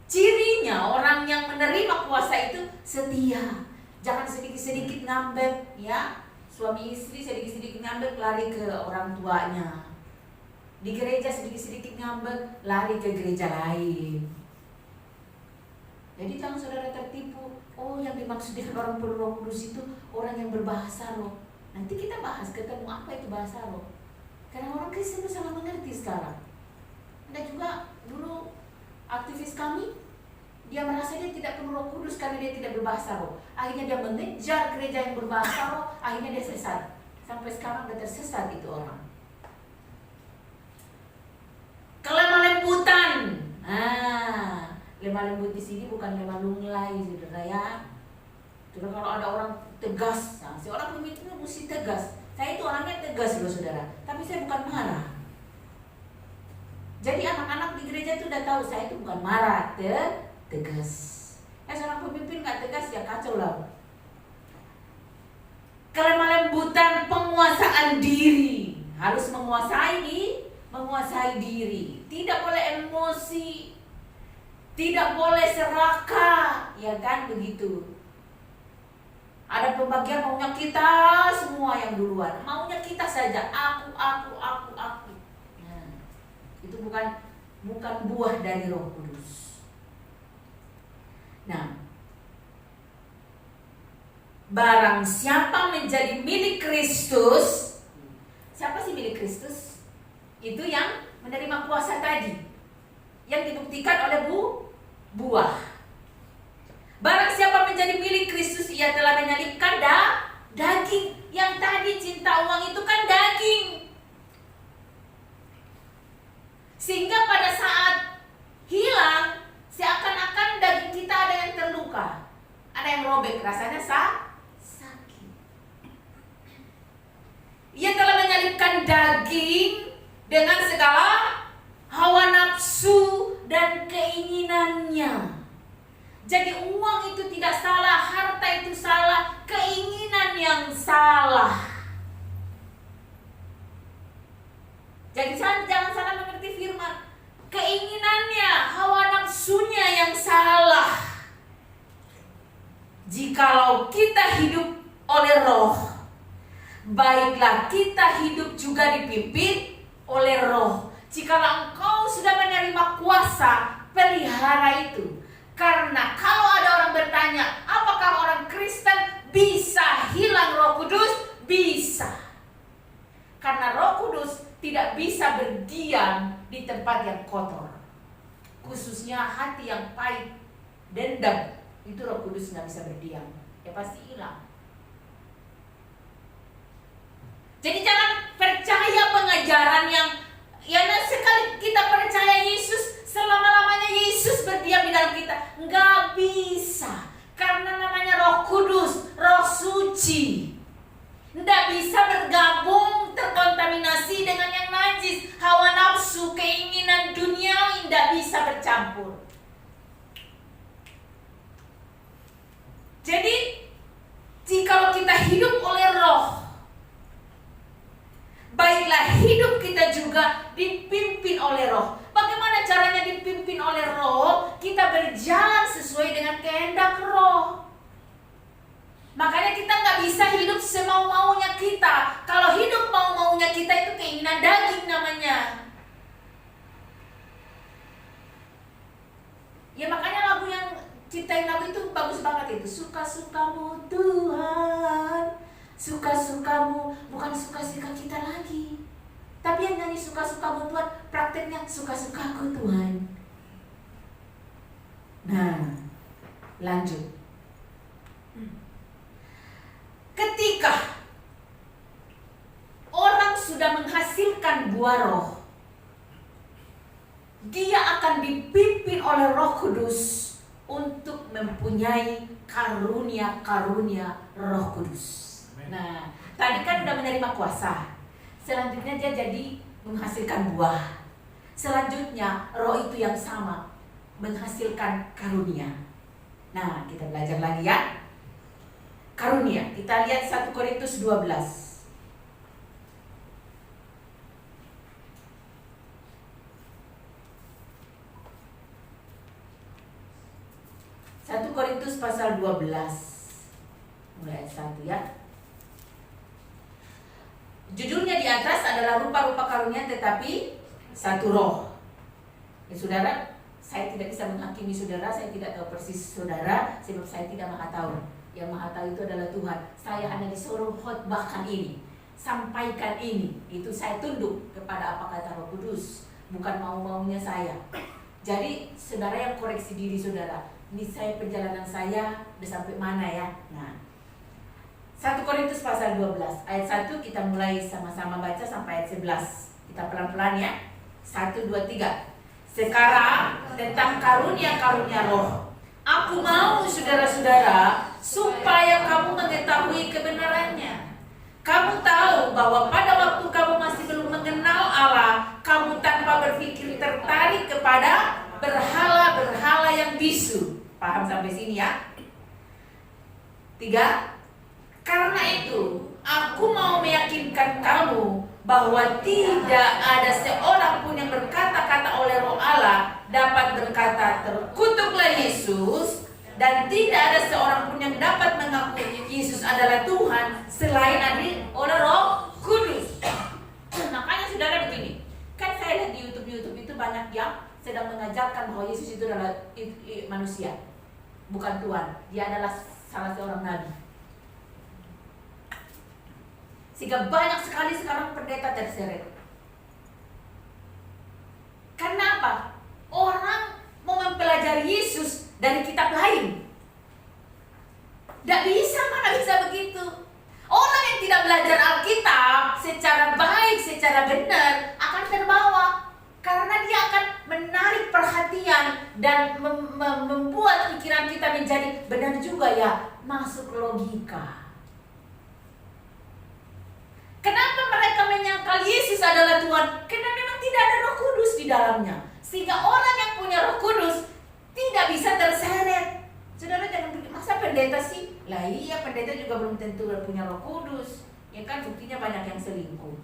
Cirinya orang yang menerima kuasa itu setia. Jangan sedikit-sedikit ngambek, ya. Suami istri sedikit-sedikit ngambek lari ke orang tuanya. Di gereja sedikit-sedikit ngambek lari ke gereja lain. Jadi jangan saudara tertipu. Oh, yang dimaksud dengan orang penuh Roh Kudus itu orang yang berbahasa roh. Nanti kita bahas ketemu apa itu bahasa roh. Karena orang Kristen itu salah mengerti sekarang. Ada juga dulu aktivis kami, dia merasa dia tidak penuh Roh Kudus karena dia tidak berbahasa roh. Akhirnya dia mengejar gereja yang berbahasa roh, akhirnya dia sesat. Sampai sekarang dia tersesat itu orang. Kelemah lembutan. Lemah lembut di sini bukan lemah lunglai, saudara ya. Saudara, kalau ada orang tegas, si orang pemimpin itu mesti tegas. Saya itu orangnya tegas loh saudara, tapi saya bukan marah. Jadi anak-anak di gereja itu udah tahu saya itu bukan marah, tegas. Seorang pemimpin nggak tegas ya kacau lah. Kelemah lembutan, penguasaan diri. Harus menguasai diri. Tidak boleh emosi, tidak boleh serakah, ya kan begitu. Ada pembagian maunya kita semua yang duluan, maunya kita saja, aku. Nah, itu bukan buah dari Roh Kudus. Nah, barang siapa menjadi milik Kristus, siapa sih milik Kristus? Itu yang menerima kuasa tadi, yang dibuktikan oleh buah. Barang siapa menjadi milik Kristus, ia telah menyalibkan daging. Yang tadi cinta uang itu kan daging. Sehingga pada saat hilang, seakan-akan daging kita ada yang robek, rasanya sakit. Ia telah menyalipkan daging dengan segala hawa nafsu dan keinginannya. Jadi uang itu tidak salah, harta itu salah, keinginan yang salah. Jadi jangan salah mengerti firman. Keinginannya, hawa nafsunya yang salah. Jikalau kita hidup oleh roh, baiklah kita hidup juga dipimpin oleh roh. Jikalau engkau sudah menerima kuasa, pelihara itu. Karena kalau ada orang bertanya, apakah orang Kristen bisa hilang Roh Kudus? Bisa. Karena Roh Kudus tidak bisa berdiam di tempat yang kotor. Khususnya hati yang pahit, dendam, itu Roh Kudus nggak bisa berdiam. Ya pasti hilang. Jadi jangan percaya pengajaran yang sekali kita percaya Yesus, selama-lamanya Yesus berdiam di dalam kita. Nggak bisa. Karena namanya Roh Kudus, Roh Suci. Nggak bisa bergabung, terkontaminasi dengan yang najis. Hawa nafsu, keinginan duniawi nggak bisa bercampur. Jadi, jikalau kita hidup oleh roh, baiklah hidup kita juga dipimpin oleh roh. Bagaimana caranya dipimpin oleh roh? Kita berjalan sesuai dengan kehendak roh. Makanya kita nggak bisa hidup semau-maunya kita. Kalau hidup mau-maunya kita itu keinginan daging namanya. Ya makanya lagu yang ciptain lagu itu bagus banget itu. Suka-sukamu Tuhan, suka-sukamu, bukan suka-suka kita lagi. Tapi yang nyanyi suka-sukamu Tuhan, prakteknya suka-sukaku Tuhan. Nah, lanjut. Ketika orang sudah menghasilkan buah roh, dia akan dipimpin oleh Roh Kudus untuk mempunyai karunia-karunia Roh Kudus. Nah, tadi kan udah menerima kuasa. Selanjutnya dia jadi menghasilkan buah. Selanjutnya roh itu yang sama menghasilkan karunia. Nah, kita belajar lagi ya. Karunia, kita lihat 1 Korintus 12. 1 Korintus pasal 12 mulai ayat 1 ya. Judulnya di atas adalah rupa-rupa karunia tetapi satu roh. Ya saudara, saya tidak bisa menghakimi saudara, saya tidak tahu persis saudara, sebab saya tidak maha tahu. Yang maha tahu itu adalah Tuhan. Saya hanya disuruh khotbahkan ini, sampaikan ini. Itu saya tunduk kepada apa kata Roh Kudus, bukan mau-maunya saya. Jadi saudara yang koreksi diri saudara. Ini saya perjalanan saya udah sampai mana ya. Nah, 1 Korintus pasal 12 ayat 1 kita mulai sama-sama baca sampai ayat 11. Kita pelan-pelan ya. 1, 2, 3. Sekarang tentang karunia-karunia roh. Aku mau saudara-saudara supaya kamu mengetahui kebenarannya. Kamu tahu bahwa pada waktu kamu masih belum mengenal Allah, kamu tanpa berpikir tertarik kepada berhala-berhala yang bisu. Paham sampai sini ya? 3. Karena itu, aku mau meyakinkan kamu bahwa tidak ada seorang pun yang berkata-kata oleh Roh Allah dapat berkata terkutuklah Yesus, dan tidak ada seorang pun yang dapat mengaku Yesus adalah Tuhan selain oleh Roh Kudus. Makanya saudara begini, kan saya lihat di YouTube itu banyak yang sedang mengajarkan bahwa Yesus itu adalah manusia, bukan Tuhan. Dia adalah salah seorang nabi. Sehingga banyak sekali sekarang pendeta terseret. Karena apa? Orang mau mempelajari Yesus dari kitab lain. Tidak bisa, mana bisa begitu. Orang yang tidak belajar Alkitab secara baik, secara benar akan terbawa. Karena dia akan menarik perhatian dan membuat pikiran kita menjadi benar juga ya. masuk logika. Kenapa mereka menyangkal Yesus adalah Tuhan? Karena memang tidak ada Roh Kudus di dalamnya. Sehingga orang yang punya Roh Kudus tidak bisa terseret. Saudara jangan pikir, masa pendeta sih? Lah iya, pendeta juga belum tentu punya Roh Kudus. Ya kan, buktinya banyak yang selingkuh.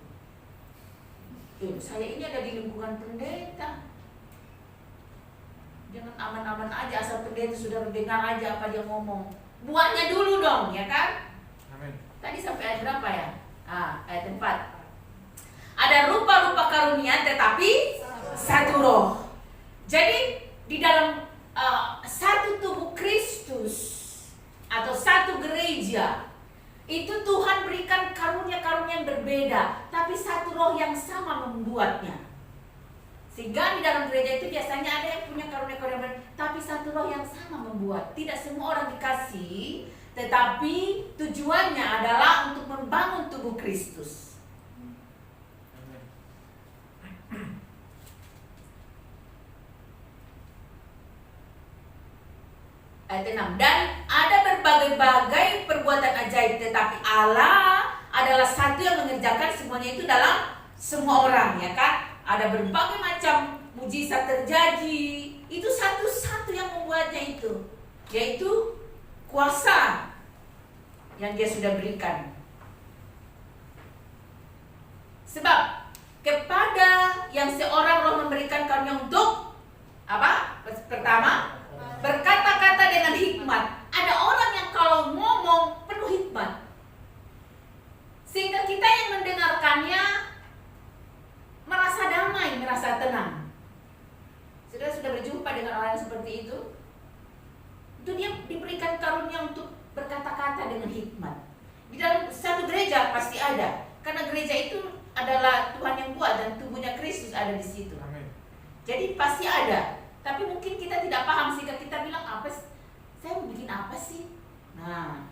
Saya ini ada di lingkungan pendeta. Jangan aman-aman aja asal pendeta sudah dengar aja apa dia ngomong. Buatnya dulu dong, ya kan? Amin. Tadi sampai ayat berapa ya? Ayat 4. Ada rupa-rupa karunia tetapi satu roh. Jadi di dalam satu tubuh Kristus atau satu gereja itu Tuhan berikan karunia-karunia yang berbeda, tapi satu roh yang sama membuatnya. Sehingga di dalam gereja itu biasanya ada yang punya karunia-karunia berbeda, tapi satu roh yang sama membuat. Tidak semua orang dikasih, tetapi tujuannya adalah untuk membangun tubuh Kristus. Ayat 6. Dan ada berbagai-bagai perbuatan ajaib, tetapi Allah adalah satu yang mengerjakan semuanya itu dalam semua orang, ya kan? Ada berbagai macam mujizat terjadi. Itu satu-satu yang membuatnya itu, yaitu kuasa yang dia sudah berikan. Sebab kepada yang seorang roh memberikan karunia untuk apa? Pertama, berkata-kata dengan hikmat. Ada orang yang kalau ngomong penuh hikmat, sehingga kita yang mendengarkannya merasa damai, merasa tenang. Sudah berjumpa dengan orang yang seperti itu? Itu dia diberikan karunia untuk berkata-kata dengan hikmat. Di dalam satu gereja pasti ada, karena gereja itu adalah Tuhan yang buat dan tubuhnya Kristus ada di situ. Amin. Jadi pasti ada. Tapi mungkin kita tidak paham sehingga kita bilang, apa saya mau bikin apa sih? Nah,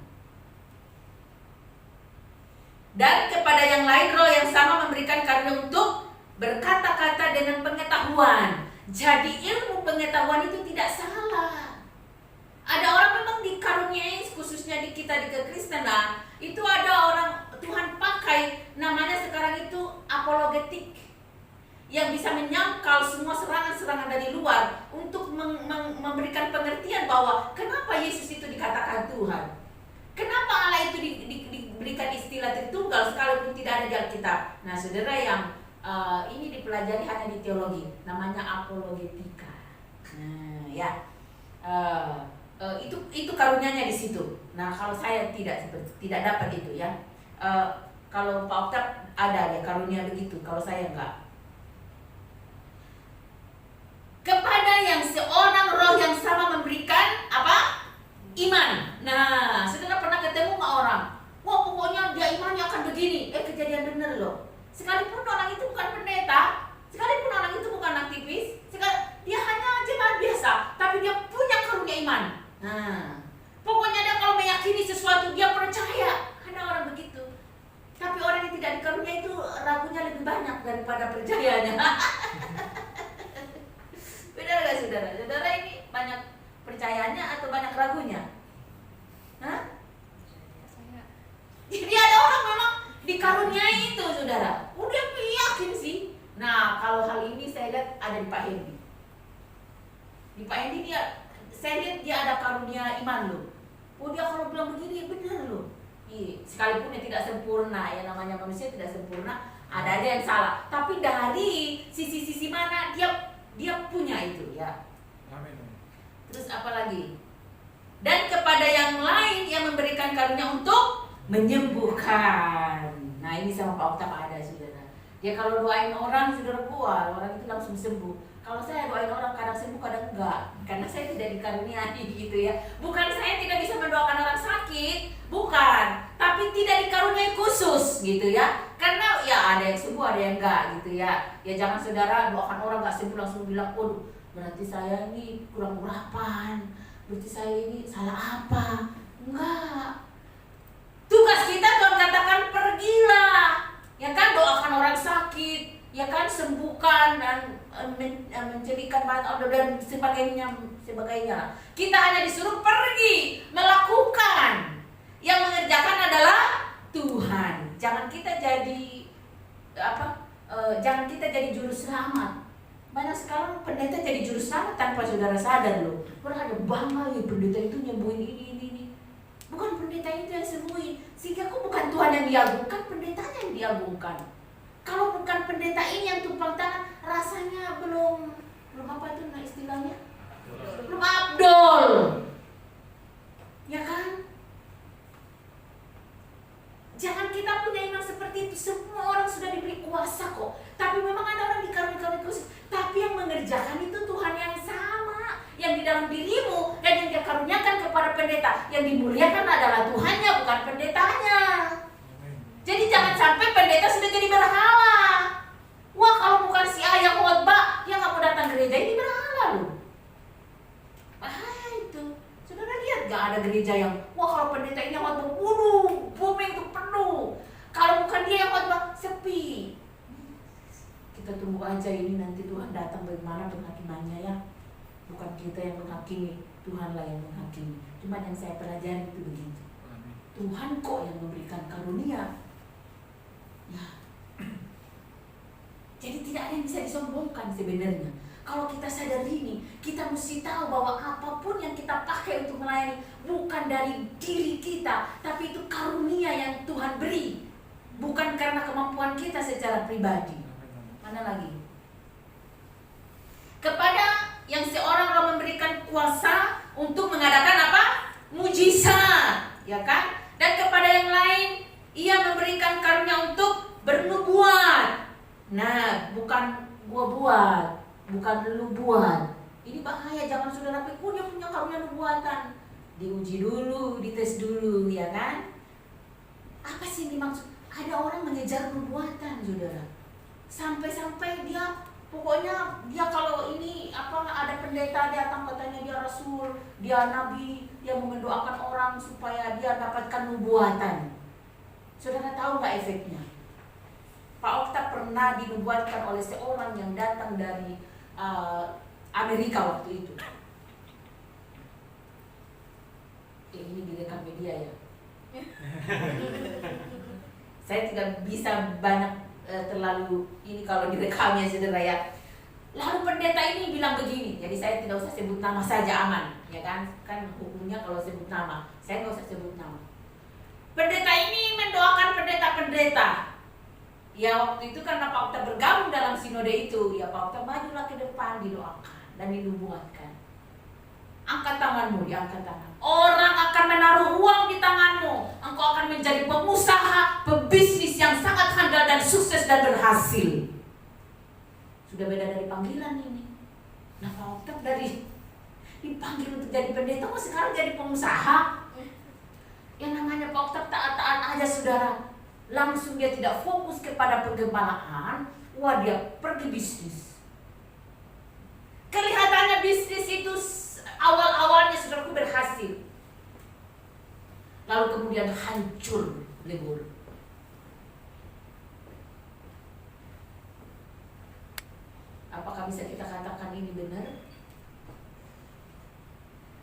dan kepada yang lain roh yang sama memberikan karunia untuk berkata-kata dengan pengetahuan. Jadi ilmu pengetahuan itu tidak salah. Ada orang memang dikaruniai, khususnya di kita di kekristenan, itu ada orang Tuhan pakai, namanya sekarang itu apologetik, yang bisa menyangkal semua serangan-serangan dari luar untuk memberikan pengertian bahwa kenapa Yesus itu dikatakan Tuhan, kenapa Allah itu diberikan istilah Tritunggal sekalipun tidak ada di Alkitab. Nah, saudara, yang ini dipelajari hanya di teologi, namanya apologetika. Nah, ya, itu karunianya di situ. Nah, kalau saya tidak dapat itu ya. Kalau Pak Oktap ada ya karunia begitu, kalau saya enggak. Kepada yang seorang roh yang sama memberikan apa? Iman. Nah, saudara pernah ketemu nggak orang? Wah, pokoknya dia imannya akan begini. Kejadian bener loh. Sekalipun orang itu bukan pendeta, sekalipun orang itu bukan aktivis, dia hanya jemaat biasa, tapi dia punya karunia iman. Nah, pokoknya dia kalau meyakini sesuatu dia percaya. Ada orang begitu. Tapi orang yang tidak dikarunia itu ragunya lebih banyak daripada percayanya. Benar gak saudara? Saudara ini banyak percayanya atau banyak ragunya? Hah? Jadi ada orang memang dikaruniai itu saudara, udah yakin sih. Nah, kalau hal ini saya lihat ada di Pak Hendi. Di Pak Hendi saya lihat dia ada karunia iman loh. Oh, dia kalau bilang begini benar loh. Sekalipun dia tidak sempurna, ya namanya manusia tidak sempurna, ada aja yang salah. Tapi dari sisi-sisi mana dia punya itu ya. Amin. Terus apa lagi? Dan kepada yang lain yang memberikan karunia untuk menyembuhkan. Nah, ini sama Pak Oktap ada saudara. Dia kalau doain orang saudara buat orang itu langsung sembuh. Kalau saya doain orang kadang sembuh kadang enggak, karena saya tidak dikaruniai gitu ya. Bukan saya tidak bisa mendoakan orang sakit, bukan, tapi tidak dikaruniai khusus gitu ya. Karena ya ada yang sembuh ada yang enggak gitu ya. Ya jangan saudara doakan orang enggak sembuh langsung bilang, "Oh, berarti saya ini kurang urapan, berarti saya ini salah apa?" Enggak. Tugas kita Tuhan katakan pergilah, ya kan, doakan orang sakit, ya kan, sembuhkan dan menjadikan banyak dan sebagainya. Kita hanya disuruh pergi melakukan. Yang mengerjakan adalah Tuhan. Jangan kita jadi jangan kita jadi juru selamat. Banyak sekarang pendeta jadi juru selamat tanpa saudara sadar loh. Orang ada bangga ya pendeta itu nyembuhin ini. Bukan pendeta itu yang sembuhin. Sehingga kok bukan Tuhan yang diagungkan, pendetanya yang diagungkan. Kalau bukan pendeta ini yang tumpang tangan, rasanya belum apa itu istilahnya? Belum abdol. Ya kan? Jangan kita punya iman seperti itu. Semua orang sudah diberi kuasa kok. Tapi memang ada orang dikaruniai kuasa. Tapi yang mengerjakan itu Tuhan yang sama, yang di dalam dirimu dan yang dia karuniakan kepada pendeta. Yang dimuliakan adalah Tuhannya, bukan pendetanya. Jadi jangan sampai pendeta sudah jadi berhala. Wah, kalau bukan si A yang khotbah, yang nggak mau datang gereja ini berhala loh. Bahaya itu. Saudara lihat gak ada gereja yang wah kalau pendeta ini yang khotbah, bumi itu penuh. Kalau bukan dia yang khotbah, sepi. Kita tunggu aja ini nanti Tuhan datang bagaimana penghakimannya ya. Bukan kita yang menghakimi, Tuhanlah yang menghakimi. Cuma yang saya pelajari itu begitu. Tuhan kok yang memberikan karunia. Ya. Jadi tidak ada yang bisa disombongkan sebenarnya. Kalau kita sadar ini, kita mesti tahu bahwa apapun yang kita pakai untuk melayani bukan dari diri kita, tapi itu karunia yang Tuhan beri. Bukan karena kemampuan kita secara pribadi. Mana lagi? Kepada yang seorang Allah memberikan kuasa untuk mengadakan apa? Mujizat, ya kan? Dan kepada yang lain, Ia memberikan karunia untuk bernubuat. Nah, bukan gua buat, bukan lu buat. Ini bahaya, jangan saudara pikir dia punya karunia nubuatan. Diuji dulu, dites dulu, ya kan? Apa sih yang dimaksud? Ada orang mengejar nubuatan, saudara. Sampai-sampai dia, pokoknya dia kalau ini ada pendeta datang katanya dia rasul, dia nabi, dia mau mendoakan orang supaya dia dapatkan nubuatan. Saudara tahu nggak efeknya? Pak Okta pernah dinubuatkan oleh seorang yang datang dari Amerika waktu itu. Ini direkam media ya. Saya tidak bisa banyak terlalu ini kalau direkamnya saudara ya. Lalu pendeta ini bilang begini, jadi saya tidak usah sebut nama saja aman, ya kan? Kan hukumnya kalau sebut nama, saya nggak usah sebut nama. Pendeta ini mendoakan pendeta-pendeta. Ya waktu itu karena Pak Okta bergabung dalam sinode itu, ya Pak Okta majulah ke depan, didoakan dan dinubuatkan. Angkat tanganmu, diangkat tangan. Orang akan menaruh uang di tanganmu. Engkau akan menjadi pengusaha, pebisnis yang sangat handal dan sukses dan berhasil. Sudah beda dari panggilan ini. Nah Pak Okta dari dipanggil untuk jadi pendeta, kok sekarang jadi pengusaha? Yang namanya Pak Okta taat-taat aja saudara. Langsung dia tidak fokus kepada penggembalaan, wah dia pergi bisnis. Kelihatannya bisnis itu awal-awalnya saudaraku berhasil, lalu kemudian hancur lebur. Apakah bisa kita katakan ini benar?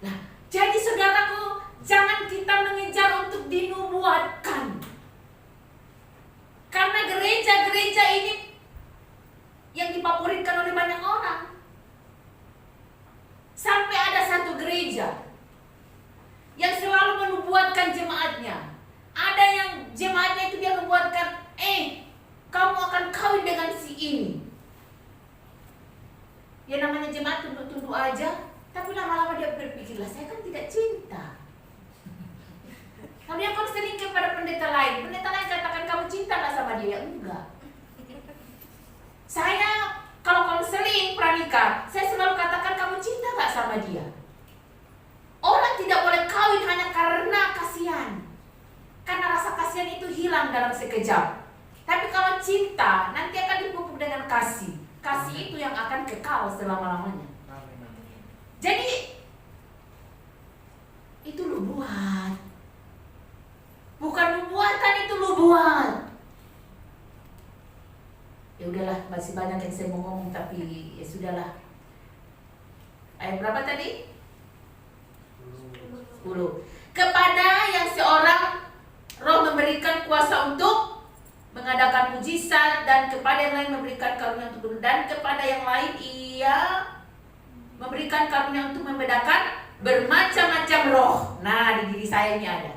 Nah, jadi saudaraku, jangan kita mengejar untuk dinubuatkan. Karena gereja-gereja ini yang difavoritkan oleh banyak orang. Sampai ada satu gereja yang selalu menubuatkan jemaatnya. Ada yang jemaatnya itu dia membuatkan, kamu akan kawin dengan si ini. Ya namanya jemaat tunduk-tunduk aja, tapi lama-lama dia berpikirlah, saya kan tidak cinta. Kalau dia konseling kepada pendeta lain katakan kamu cinta gak sama dia? Enggak. Saya kalau konseling pranikah, saya selalu katakan kamu cinta gak sama dia? Orang tidak boleh kawin hanya karena kasihan. Karena rasa kasihan itu hilang dalam sekejap. Tapi kalau cinta, nanti akan dipupuk dengan kasih. Kasih itu yang akan kekal selama-lamanya. Jadi, itu lu buat. Bukan nubuatan, itu lu buat. Ya udahlah, Masih banyak yang saya mau ngomong tapi ya sudahlah. Ayat berapa tadi? 10. Kepada yang seorang roh memberikan kuasa untuk mengadakan mujizat, dan kepada yang lain memberikan karunia untuk bunuh, dan kepada yang lain ia memberikan karunia untuk membedakan bermacam-macam roh. Nah, di diri saya ini ada.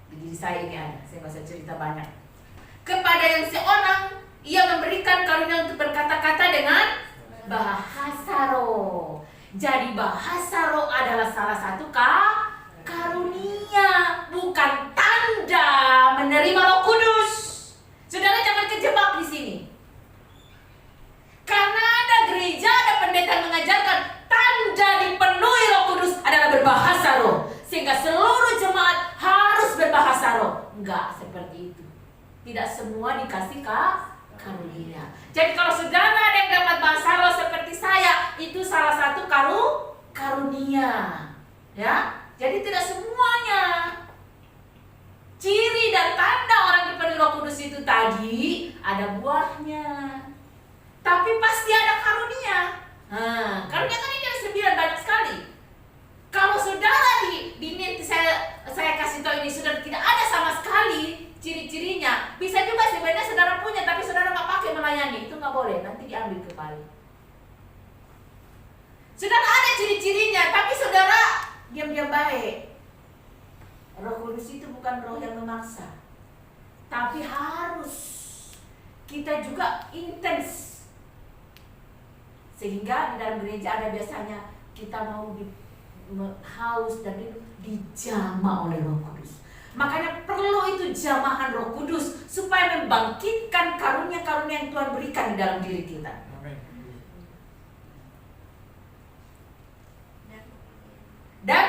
Di diri saya ini ada. Saya bahasa cerita banyak. Kepada yang seorang ia memberikan karunia untuk berkata-kata dengan bahasa roh. Jadi bahasa roh adalah salah satu karunia, bukan tanda menerima Roh Kudus. Saudara jangan kejebak di sini. Karena ada gereja, ada pendeta yang mengajarkan tanda dipenuhi Roh Kudus adalah berbahasa roh, sehingga seluruh jemaat harus berbahasa roh. Enggak seperti itu. Tidak semua dikasih karunia. Jadi kalau saudara ada yang dapat bahasa roh seperti saya, itu salah satu karunia. Ya, jadi tidak semuanya. Ciri dan tanda orang dipenuhi Roh Kudus itu tadi ada buahnya. Tapi pasti ada karunia. Karunia kan ini ada 9, banyak sekali. Kalau saudara saya kasih tahu ini saudara tidak ada sama sekali ciri-cirinya, bisa juga sebenarnya saudara punya tapi saudara nggak pakai melayani, itu nggak boleh, nanti diambil kembali. Saudara ada ciri-cirinya tapi saudara diam-diam baik. Roh Kudus itu bukan roh yang memaksa, tapi harus kita juga intens. Sehingga di dalam gereja ada biasanya kita mau haus dan itu dijamah oleh Roh Kudus. Makanya perlu itu jamahan Roh Kudus supaya membangkitkan karunia-karunia yang Tuhan berikan di dalam diri kita. Dan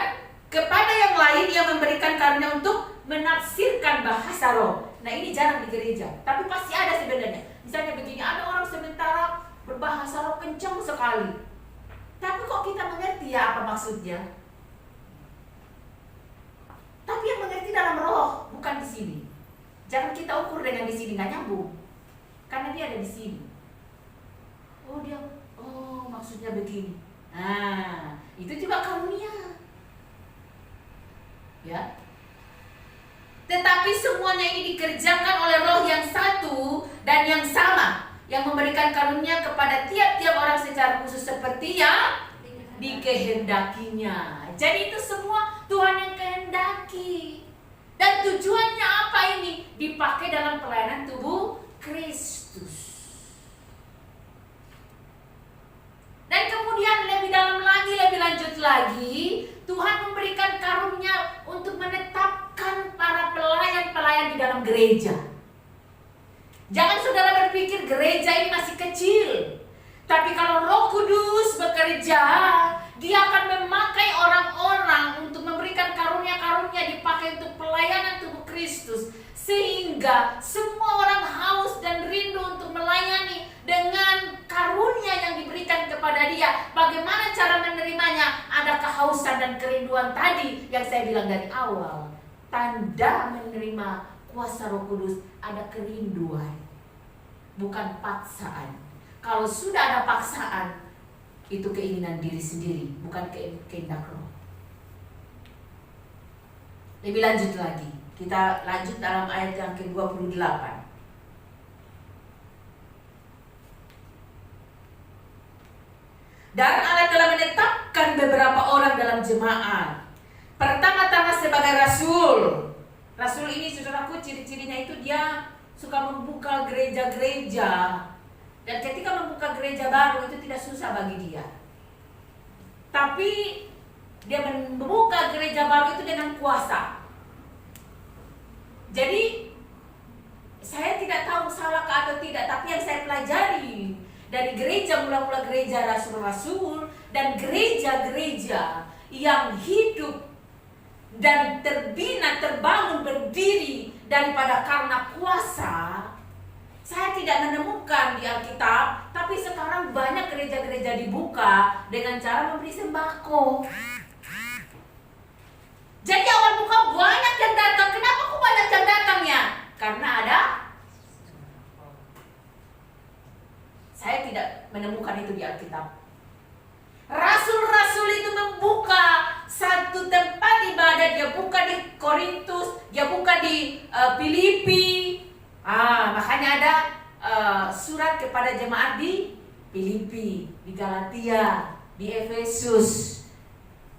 kepada yang lain ia memberikan karunia untuk menafsirkan bahasa roh. Nah ini jarang di gereja, tapi pasti ada sebenarnya. Misalnya begini, ada orang sementara berbahasa roh kencang sekali, tapi kok kita mengerti ya apa maksudnya? Tapi yang mengerti dalam roh, bukan di sini. Jangan kita ukur dengan di sini, nggak nyambung. Karena dia ada di sini. Oh maksudnya begini. Nah, itu juga karunia. Ya. Tetapi semuanya ini dikerjakan oleh roh yang satu dan yang sama, yang memberikan karunia kepada tiap-tiap orang secara khusus seperti yang dikehendakinya. Jadi itu semua Tuhan yang kehendaki. Dan tujuannya apa ini? Dipakai dalam pelayanan tubuh Kristus. Dan kemudian lebih dalam lagi, lebih lanjut lagi, Tuhan memberikan karunia untuk menetapkan para pelayan-pelayan di dalam gereja. Jangan saudara berpikir gereja ini masih kecil. Tapi kalau Roh Kudus bekerja, Dia akan memakai orang-orang untuk memberikan karunia-karunia dipakai untuk pelayanan tubuh Kristus. Sehingga semua orang haus dan rindu untuk melayani dengan karunia yang diberikan kepada dia. Bagaimana cara menerimanya? Ada kehausan dan kerinduan tadi yang saya bilang dari awal. Tanda menerima kuasa Roh Kudus ada kerinduan, bukan paksaan. Kalau sudah ada paksaan, itu keinginan diri sendiri, bukan kehendak roh. Lebih lanjut lagi, kita lanjut dalam ayat yang ke-28. Dan Allah telah menetapkan beberapa orang dalam jemaat. Pertama-tama sebagai rasul. Rasul ini saudaraku ciri-cirinya itu dia suka membuka gereja-gereja. Dan ketika membuka gereja baru itu tidak susah bagi dia. Tapi dia membuka gereja baru itu dengan kuasa. Jadi saya tidak tahu salah atau tidak, tapi yang saya pelajari dari gereja, mula-mula gereja rasul-rasul dan gereja-gereja yang hidup dan terbina, terbangun, berdiri daripada karena kuasa, saya tidak menemukan di Alkitab. Tapi sekarang banyak gereja-gereja dibuka dengan cara memberi sembako. Jadi awal buka banyak yang datang. Kenapa kok banyak yang datang ya? Karena ada Saya tidak menemukan itu di Alkitab. Rasul-rasul itu membuka satu tempat ibadah. Dia buka di Korintus, dia buka di Filipi. Makanya ada surat kepada jemaat di Filipi, di Galatia, di Efesus.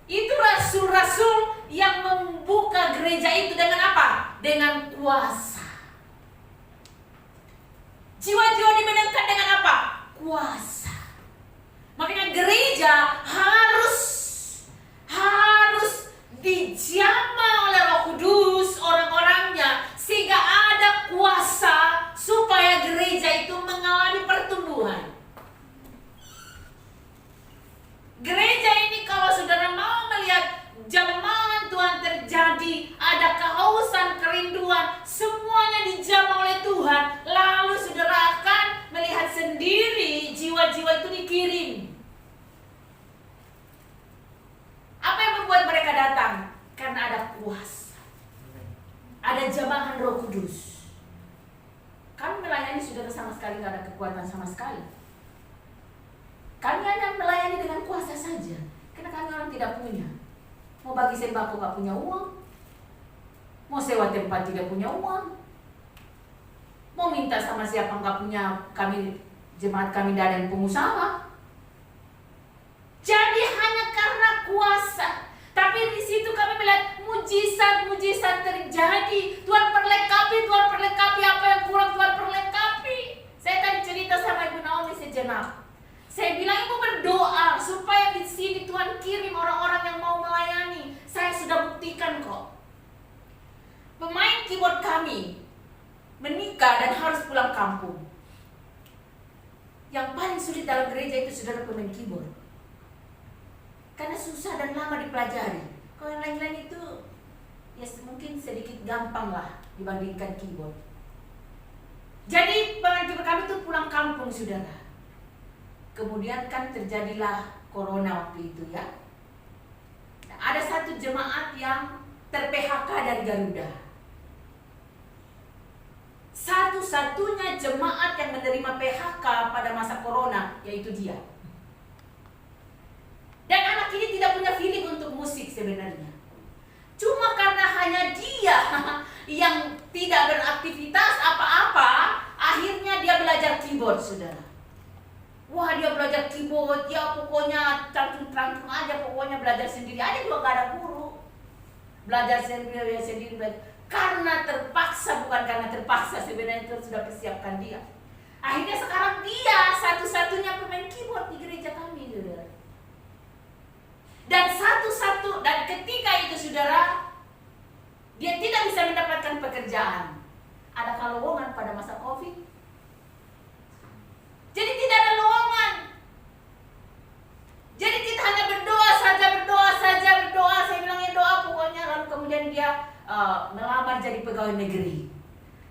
Itu rasul-rasul yang membuka gereja itu dengan apa? Dengan kuasa. Jiwa-jiwa dimenangkan dengan apa? Kuasa. Makanya gereja harus dijamah oleh Roh Kudus orang-orangnya, sehingga ada kuasa supaya gereja itu mengalami pertumbuhan. Gereja ini kalau saudara mau melihat jamahan Tuhan terjadi, ada kehausan, kerinduan, semuanya dijamah oleh Tuhan, lalu saudara akan melihat sendiri jiwa-jiwa itu dikirim. Apa yang membuat mereka datang? Karena ada kuasa, ada jamahan Roh Kudus. Kami melayani saudara sama sekali tidak ada kekuatan sama sekali. Kami hanya melayani dengan kuasa saja, karena kami orang tidak punya. Mau bagi sembako gak punya uang, mau sewa tempat tidak punya uang, mau minta sama siapa gak punya. Kami jemaat kami dan pengusaha. Jadi hanya karena kuasa. Tapi di situ kami melihat mujizat terjadi. Tuhan perlengkapi apa yang kurang, Tuhan perlengkapi. Saya tadi cerita sama Ibu Naomi sejenak. Saya bilang ibu berdoa supaya di sini Tuhan kirim orang-orang yang mau melayani. Saya sudah buktikan kok. Pemain keyboard kami menikah dan harus pulang kampung. Yang paling sulit dalam gereja itu saudara pemain keyboard. Karena susah dan lama dipelajari. Kalau yang lain-lain itu ya mungkin sedikit gampang lah dibandingkan keyboard. Jadi pemain keyboard kami itu pulang kampung saudara. Kemudian kan terjadilah corona waktu itu ya. Nah, ada satu jemaat yang ter-PHK dari Garuda. Satu-satunya jemaat yang menerima PHK pada masa corona yaitu dia. Dan anak ini tidak punya feeling untuk musik sebenarnya. Cuma karena hanya dia yang tidak beraktivitas apa-apa, akhirnya dia belajar keyboard saudara. Wah, dia belajar keyboard, ya pokoknya trantung aja, pokoknya belajar sendiri aja juga gak ada guru. Belajar sendiri. Karena terpaksa, bukan karena terpaksa, sebenarnya itu sudah persiapkan dia. Akhirnya sekarang dia satu-satunya pemain keyboard di gereja kami, saudara. Dan ketika itu saudara, dia tidak bisa mendapatkan pekerjaan. Ada kalowongan pada masa COVID. Jadi tidak ada lowongan. Jadi kita hanya berdoa saja. Saya bilang ya doa pokoknya. Lalu kemudian dia melamar jadi pegawai negeri.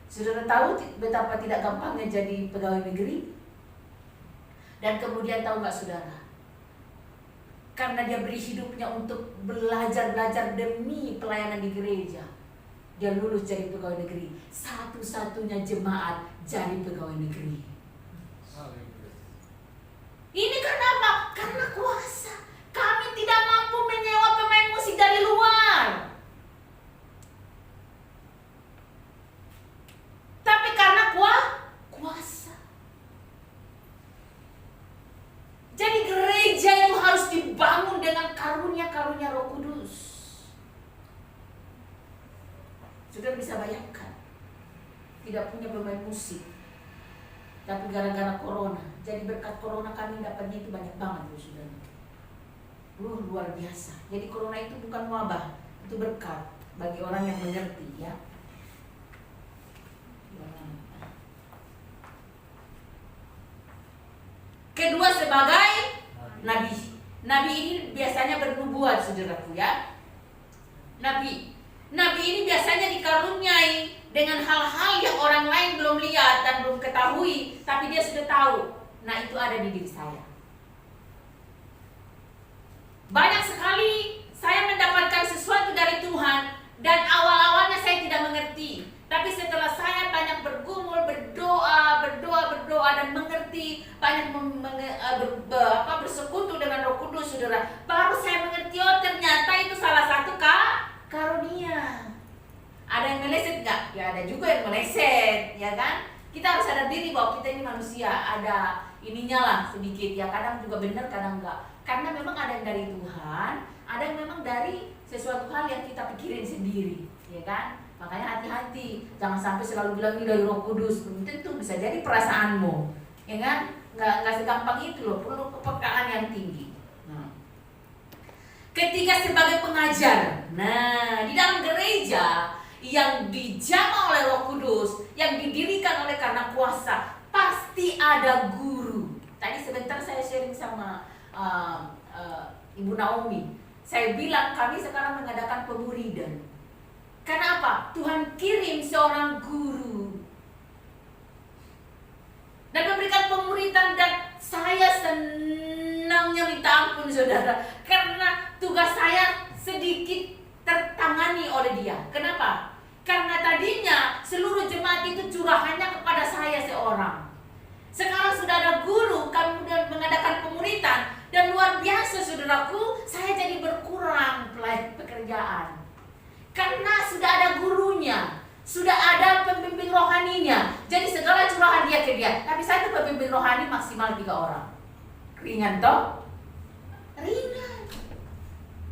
Saudara tahu betapa tidak gampangnya jadi pegawai negeri? Dan kemudian tahu nggak saudara? Karena dia beri hidupnya untuk belajar demi pelayanan di gereja. Dia lulus jadi pegawai negeri. Satu-satunya jemaat jadi pegawai negeri. Ini karena apa? Karena kuasa. Kami tidak mampu menyewa pemain musik dari luar. Tapi karena kuasa. Jadi gereja itu harus dibangun dengan karunia-karunia Roh Kudus. Sudah bisa bayangkan, tidak punya pemain musik, tapi gara-gara corona. Jadi berkat corona kami dapatnya itu banyak banget loh saudara. Luar biasa. Jadi corona itu bukan wabah, itu berkat bagi orang yang mengerti ya. Kedua sebagai nabi. Nabi ini biasanya bernubuat saudaraku ya. Nabi ini biasanya dikaruniai dengan hal-hal yang orang lain belum lihat dan belum ketahui, tapi dia sudah tahu. Nah, itu ada di diri saya. Banyak sekali saya mendapatkan sesuatu dari Tuhan dan awal-awalnya saya tidak mengerti. Tapi setelah saya banyak bergumul, berdoa berdoa dan mengerti, banyak bersekutu dengan Roh Kudus, saudara, baru saya mengerti, oh ternyata itu salah satu karunia. Ada yang meleset nggak? Ya ada juga yang meleset, ya kan? Kita harus sadar diri bahwa kita ini manusia, ada ininya lah sedikit, ya kadang juga benar, kadang enggak. Karena memang ada yang dari Tuhan, ada yang memang dari sesuatu hal yang kita pikirin sendiri, ya kan? Makanya hati-hati, jangan sampai selalu bilang ini dari Roh Kudus. Belum tentu, bisa jadi perasaanmu, ya kan? Nggak segampang itu loh, perlu kepekaan yang tinggi. Ketika sebagai pengajar, nah di dalam gereja yang dijamah oleh Roh Kudus, yang didirikan oleh karena kuasa, pasti ada guru. Tadi sebentar saya sharing sama Ibu Naomi. Saya bilang kami sekarang mengadakan pemuridan. Karena apa? Tuhan kirim seorang guru dan memberikan pemuridan, dan saya senangnya minta ampun, saudara, karena tugas saya sedikit tertangani oleh dia. Kenapa? Karena tadinya seluruh jemaat itu curahannya kepada saya seorang. Sekarang sudah ada guru, kami sudah mengadakan pemuridan, dan luar biasa, saudaraku, saya jadi berkurang pekerjaan. Karena sudah ada gurunya, sudah ada pembimbing rohaninya. Jadi segala curahan dia ke dia. Tapi saya itu pembimbing rohani maksimal 3 orang. Ringan toh? Ringan.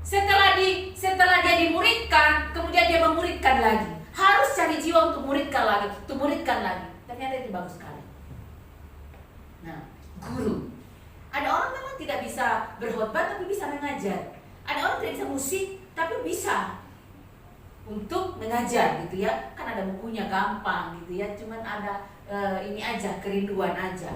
Setelah dia dimuridkan, kemudian dia memuridkan lagi. Harus cari jiwa untuk muridkan lagi, Ternyata itu bagus sekali. Nah, guru. Ada orang memang tidak bisa berkhotbah tapi bisa mengajar. Ada orang tidak bisa musik tapi bisa untuk mengajar gitu ya. Kan ada bukunya, gampang gitu ya. Cuman ada ini aja, kerinduan aja.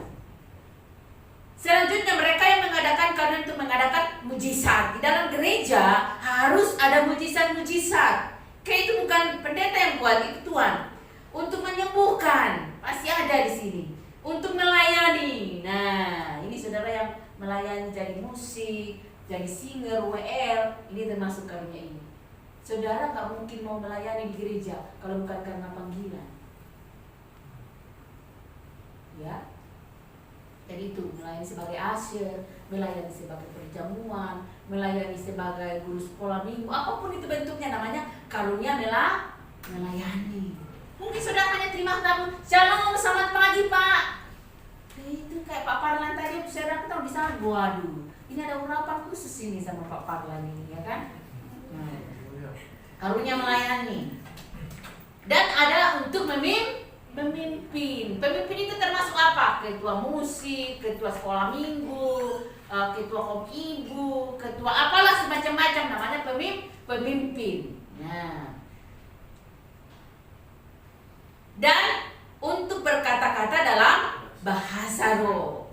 Selanjutnya mereka yang mengadakan, karena untuk mengadakan mujizat. Di dalam gereja harus ada mujizat-mujizat. Kayak itu bukan pendeta yang buat, itu Tuhan. Untuk menyembuhkan, pasti ada di sini. Untuk melayani. Nah, ini saudara yang melayani jadi musik, jadi singer, WL, ini termasuk karunia ini. Saudara nggak mungkin mau melayani di gereja kalau bukan karena panggilan. Ya. Jadi itu, melayani sebagai usher, melayani sebagai perjamuan, melayani sebagai guru sekolah minggu, apapun itu bentuknya, namanya karunia melayani. Mungkin saudara hanya terima tamu, shalom, selamat pagi Pak. Itu kayak Pak Parlan tadi, saudara tahu di sana, waduh, ini ada urapan khusus ini sama Pak Parlan ini, ya kan? Nah, karunia melayani. Dan ada untuk memimpin. Pemimpin itu termasuk apa? Ketua musik, ketua sekolah minggu, ketua kom ibu, ketua apalah semacam-macam, namanya pemimpin. Nah. Dan untuk berkata-kata dalam bahasa roh.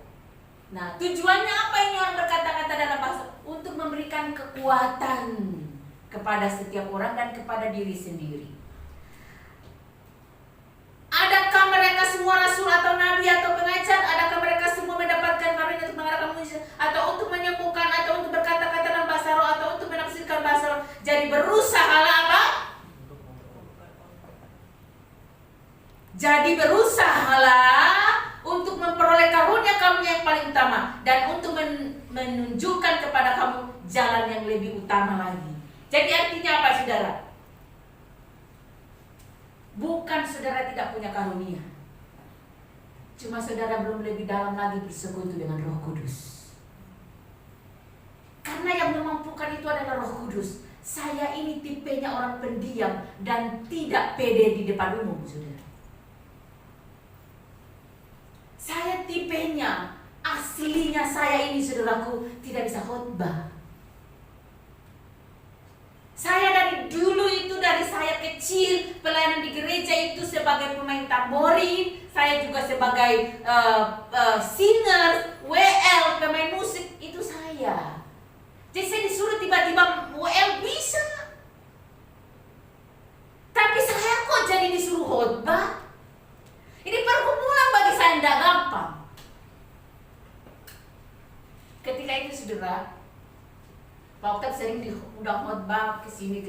Nah, tujuannya apa ini orang berkata-kata dalam bahasa? Untuk memberikan kekuatan kepada setiap orang dan kepada diri sendiri. Adakah mereka semua rasul atau nabi atau pengajar? Adakah mereka semua mendapatkan karunia untuk mengadakan mujizat atau untuk menyembuhkan atau untuk berkata-kata dalam bahasa roh atau untuk menafsirkan bahasa roh? Jadi berusahalah apa? Jadi berusahalah untuk memperoleh karunia yang paling utama dan untuk menunjukkan kepada kamu jalan yang lebih utama lagi. Jadi artinya apa, saudara? Bukan saudara tidak punya karunia, cuma saudara belum lebih dalam lagi bersekutu dengan Roh Kudus. Karena yang memampukan itu adalah Roh Kudus. Saya ini tipenya orang pendiam dan tidak pede di depan umum, saudara. Saya tipenya, aslinya saya ini, saudaraku, tidak bisa khotbah. Saya dari dulu itu, dari saya kecil pelayanan di gereja itu sebagai pemain tamborin, saya juga sebagai singer, WL, pemain musik, itu saya. Jadi saya disuruh tiba-tiba WL bisa. Tapi saya kok jadi disuruh khotbah? Ini pergumulan bagi saya, tidak gampang. Ketika itu, saudara, Pak Oktav sering diundang khotbah ke sini.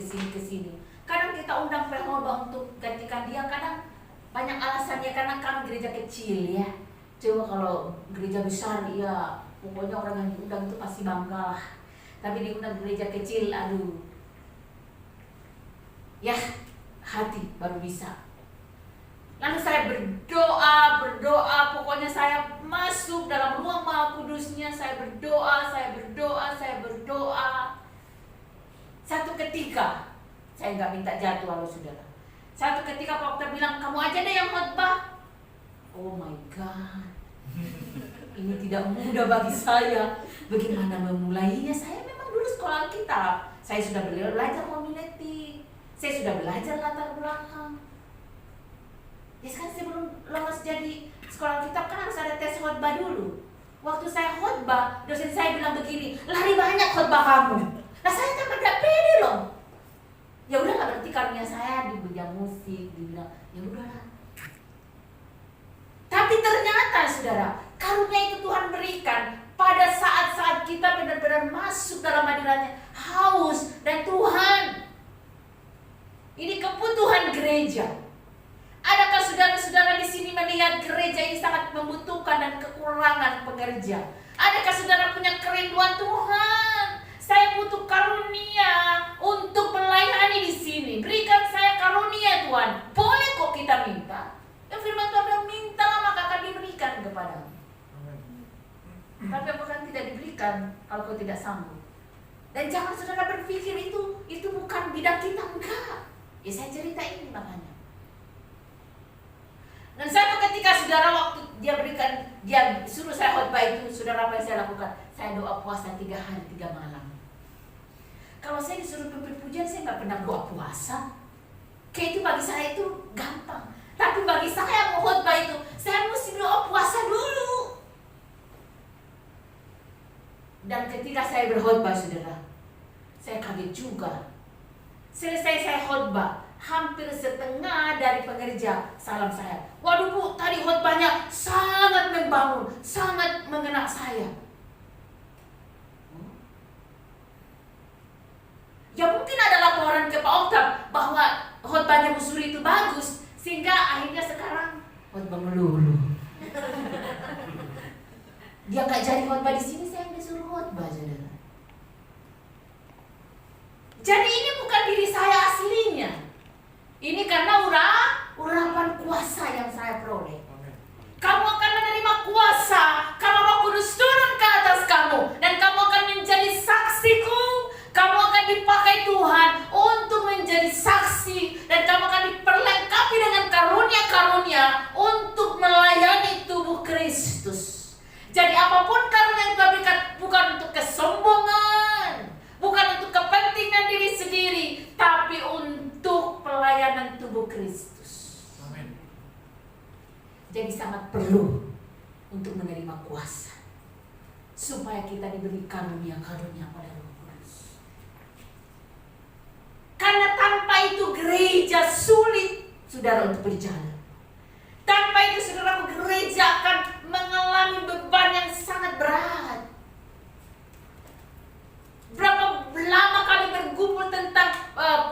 Kadang kita undang pengkhotbah untuk gantikan dia, kadang banyak alasannya karena kami gereja kecil ya. Coba kalau gereja besar, ya pokoknya orang yang diundang itu pasti bangga lah. Tapi diundang gereja kecil, aduh, ya hati baru bisa. Lalu saya berdoa, pokoknya saya masuk dalam ruang Maha Kudusnya, saya berdoa. Satu ketika, saya nggak minta jadwal loh saudara. Satu ketika Pak Okta bilang, kamu aja deh yang khotbah. Oh my God, ini tidak mudah bagi saya. Bagaimana memulainya? Saya memang dulu sekolah Alkitab, saya sudah belajar homiletik, saya sudah belajar latar belakang. Ya kan sebelum lolos jadi sekolah Alkitab kan harus ada tes khotbah dulu. Waktu saya khotbah, dosen saya bilang begini, lari banyak khotbah kamu. Nah saya tak ada pede loh. Ya udah nggak, berarti karunia saya di bidang musik, dibilang ya udahlah. Tapi ternyata saudara, karunia itu Tuhan berikan pada saat-saat kita benar-benar masuk dalam hadiratnya, haus dan Tuhan. Ini kebutuhan gereja. Adakah saudara-saudara di sini melihat gereja ini sangat membutuhkan dan kekurangan pekerja? Adakah saudara punya kerinduan Tuhan? Saya butuh karunia untuk melayani di sini. Berikan saya karunia Tuhan. Boleh kok kita minta. Dan firman Tuhan bilang, mintalah maka akan diberikan kepadamu. Tapi apakah tidak diberikan kalau kau tidak sanggup? Dan jangan saudara berpikir itu bukan bidang kita, enggak. Ya saya cerita ini makanya. Dan satu ketika saudara, waktu dia suruh saya khotbah itu, saudara, apa yang saya lakukan? Saya doa puasa 3 hari 3 malam. Kalau saya disuruh pimpin pujian, saya nggak pernah doa puasa. Kayak itu bagi saya itu gampang. Tapi bagi saya mau khotbah itu, saya mesti doa puasa dulu. Dan ketika saya berkhotbah saudara, saya kaget juga. Selesai saya khotbah, hampir setengah dari pengerja salam saya. Waduh Bu, tadi khotbahnya sangat membangun, sangat mengena saya. Ya mungkin ada laporan ke Pak Okta bahwa khotbahnya Bu Suri itu bagus, sehingga akhirnya sekarang khotbah melulu. Dia nggak jadi khotbah di sini, saya yang disuruh khotbah saudara. Jadi ini bukan diri saya aslinya. Ini karena urapan kuasa yang saya peroleh. Kamu akan menerima kuasa kalau Roh Kudus turun ke atas kamu, dan kamu akan menjadi saksiku. Kamu akan dipakai Tuhan untuk menjadi saksi, dan kamu akan diperlengkapi dengan karunia-karunia untuk melayani tubuh Kristus. Jadi apapun karunia yang Tuhan berikan bukan untuk kesombongan, bukan untuk kepentingan diri sendiri, tapi untuk pelayanan tubuh Kristus. Amin. Jadi sangat perlu untuk menerima kuasa, supaya kita diberi karunia-karunia pada Roh Kudus. Karena tanpa itu gereja sulit saudara untuk berjalan. Tanpa itu saudara, gereja akan mengalami beban yang sangat berat. Berapa lama kami bergumul tentang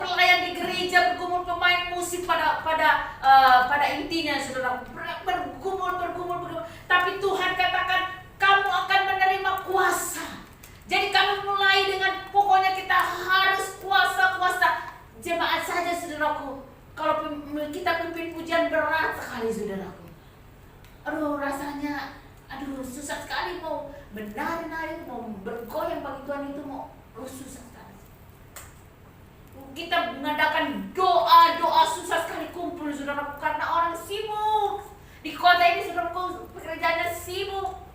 pelayan di gereja, bergumul pemain musik pada intinya saudara, bergumul. Tapi Tuhan katakan kamu akan menerima kuasa. Jadi kami mulai dengan pokoknya kita harus kuasa. Jemaat saja saudaraku, kalau kita pimpin pujian berat sekali saudaraku. Aduh rasanya, susah sekali mau menari-nari, mau bergoyang bagi Tuhan itu susah sekali. Kita mengadakan doa susah sekali kumpul saudaraku, karena orang sibuk. Di kota ini saudaraku pekerjaannya sibuk.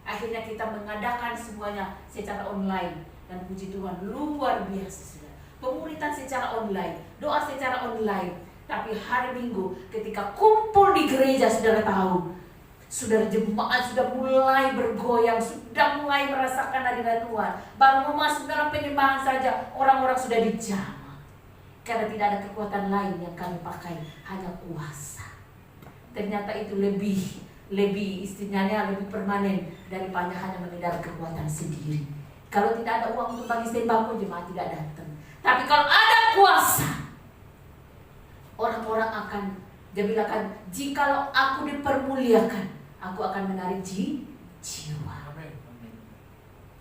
Akhirnya kita mengadakan semuanya secara online, dan puji Tuhan luar biasa saudara. Pemuritan secara online, doa secara online. Tapi hari Minggu ketika kumpul di gereja, saudara tahu, saudara jemaat sudah mulai bergoyang, sudah mulai merasakan hadirat Tuhan. Baru mau masuk dalam penyembahan saja orang-orang sudah dijamah. Karena tidak ada kekuatan lain yang kami pakai, hanya kuasa. Ternyata itu lebih istilahnya lebih permanen daripada hanya mengendalikan kekuatan sendiri. Kalau tidak ada uang untuk bagi sembako, jemaat tidak datang. Tapi kalau ada kuasa, orang-orang akan Dia bilang kan, jikalau aku dipermuliakan, aku akan menarik jiwa.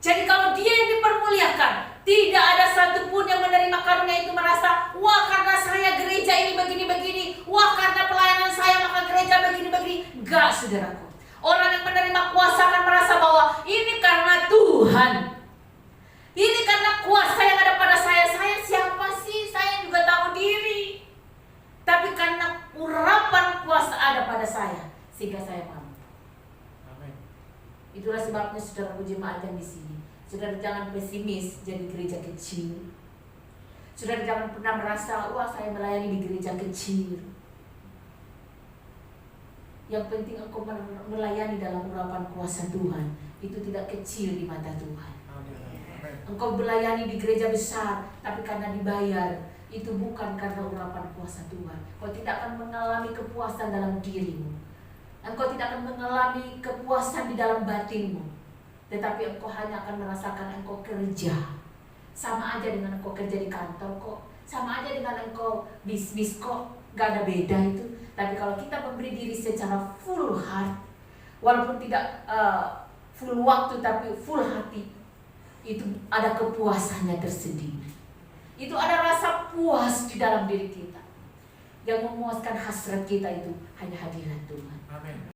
Jadi kalau dia yang dipermuliakan, tidak ada satupun yang menerima karunia itu merasa, wah karena saya gereja ini begini-begini, wah karena pelayanan saya maka gereja begini-begini. Enggak, saudaraku. Orang yang menerima kuasa akan merasa bahwa ini karena Tuhan. Ini karena kuasa yang ada pada saya. Saya siapa sih? Saya juga tahu diri. Tapi karena urapan kuasa ada pada saya, sehingga saya mampu. Itulah sebabnya saudara jemaat yang di sini, saudara jangan pesimis jadi gereja kecil. Saudara jangan pernah merasa, wah saya melayani di gereja kecil. Yang penting engkau melayani dalam urapan kuasa Tuhan, itu tidak kecil di mata Tuhan. Engkau melayani di gereja besar, tapi karena dibayar, itu bukan karena urapan kuasa Tuhan. Kau tidak akan mengalami kepuasan dalam dirimu. Engkau tidak akan mengalami kepuasan di dalam batinmu, tetapi engkau hanya akan merasakan engkau kerja. Sama aja dengan engkau kerja di kantor kok, sama aja dengan engkau bisnis kok, gak ada beda itu. Tapi kalau kita memberi diri secara full heart, walaupun tidak full waktu tapi full hati, itu ada kepuasannya tersendiri. Itu ada rasa puas di dalam diri kita. Yang memuaskan hasrat kita itu hanya hadirat Tuhan. Amin.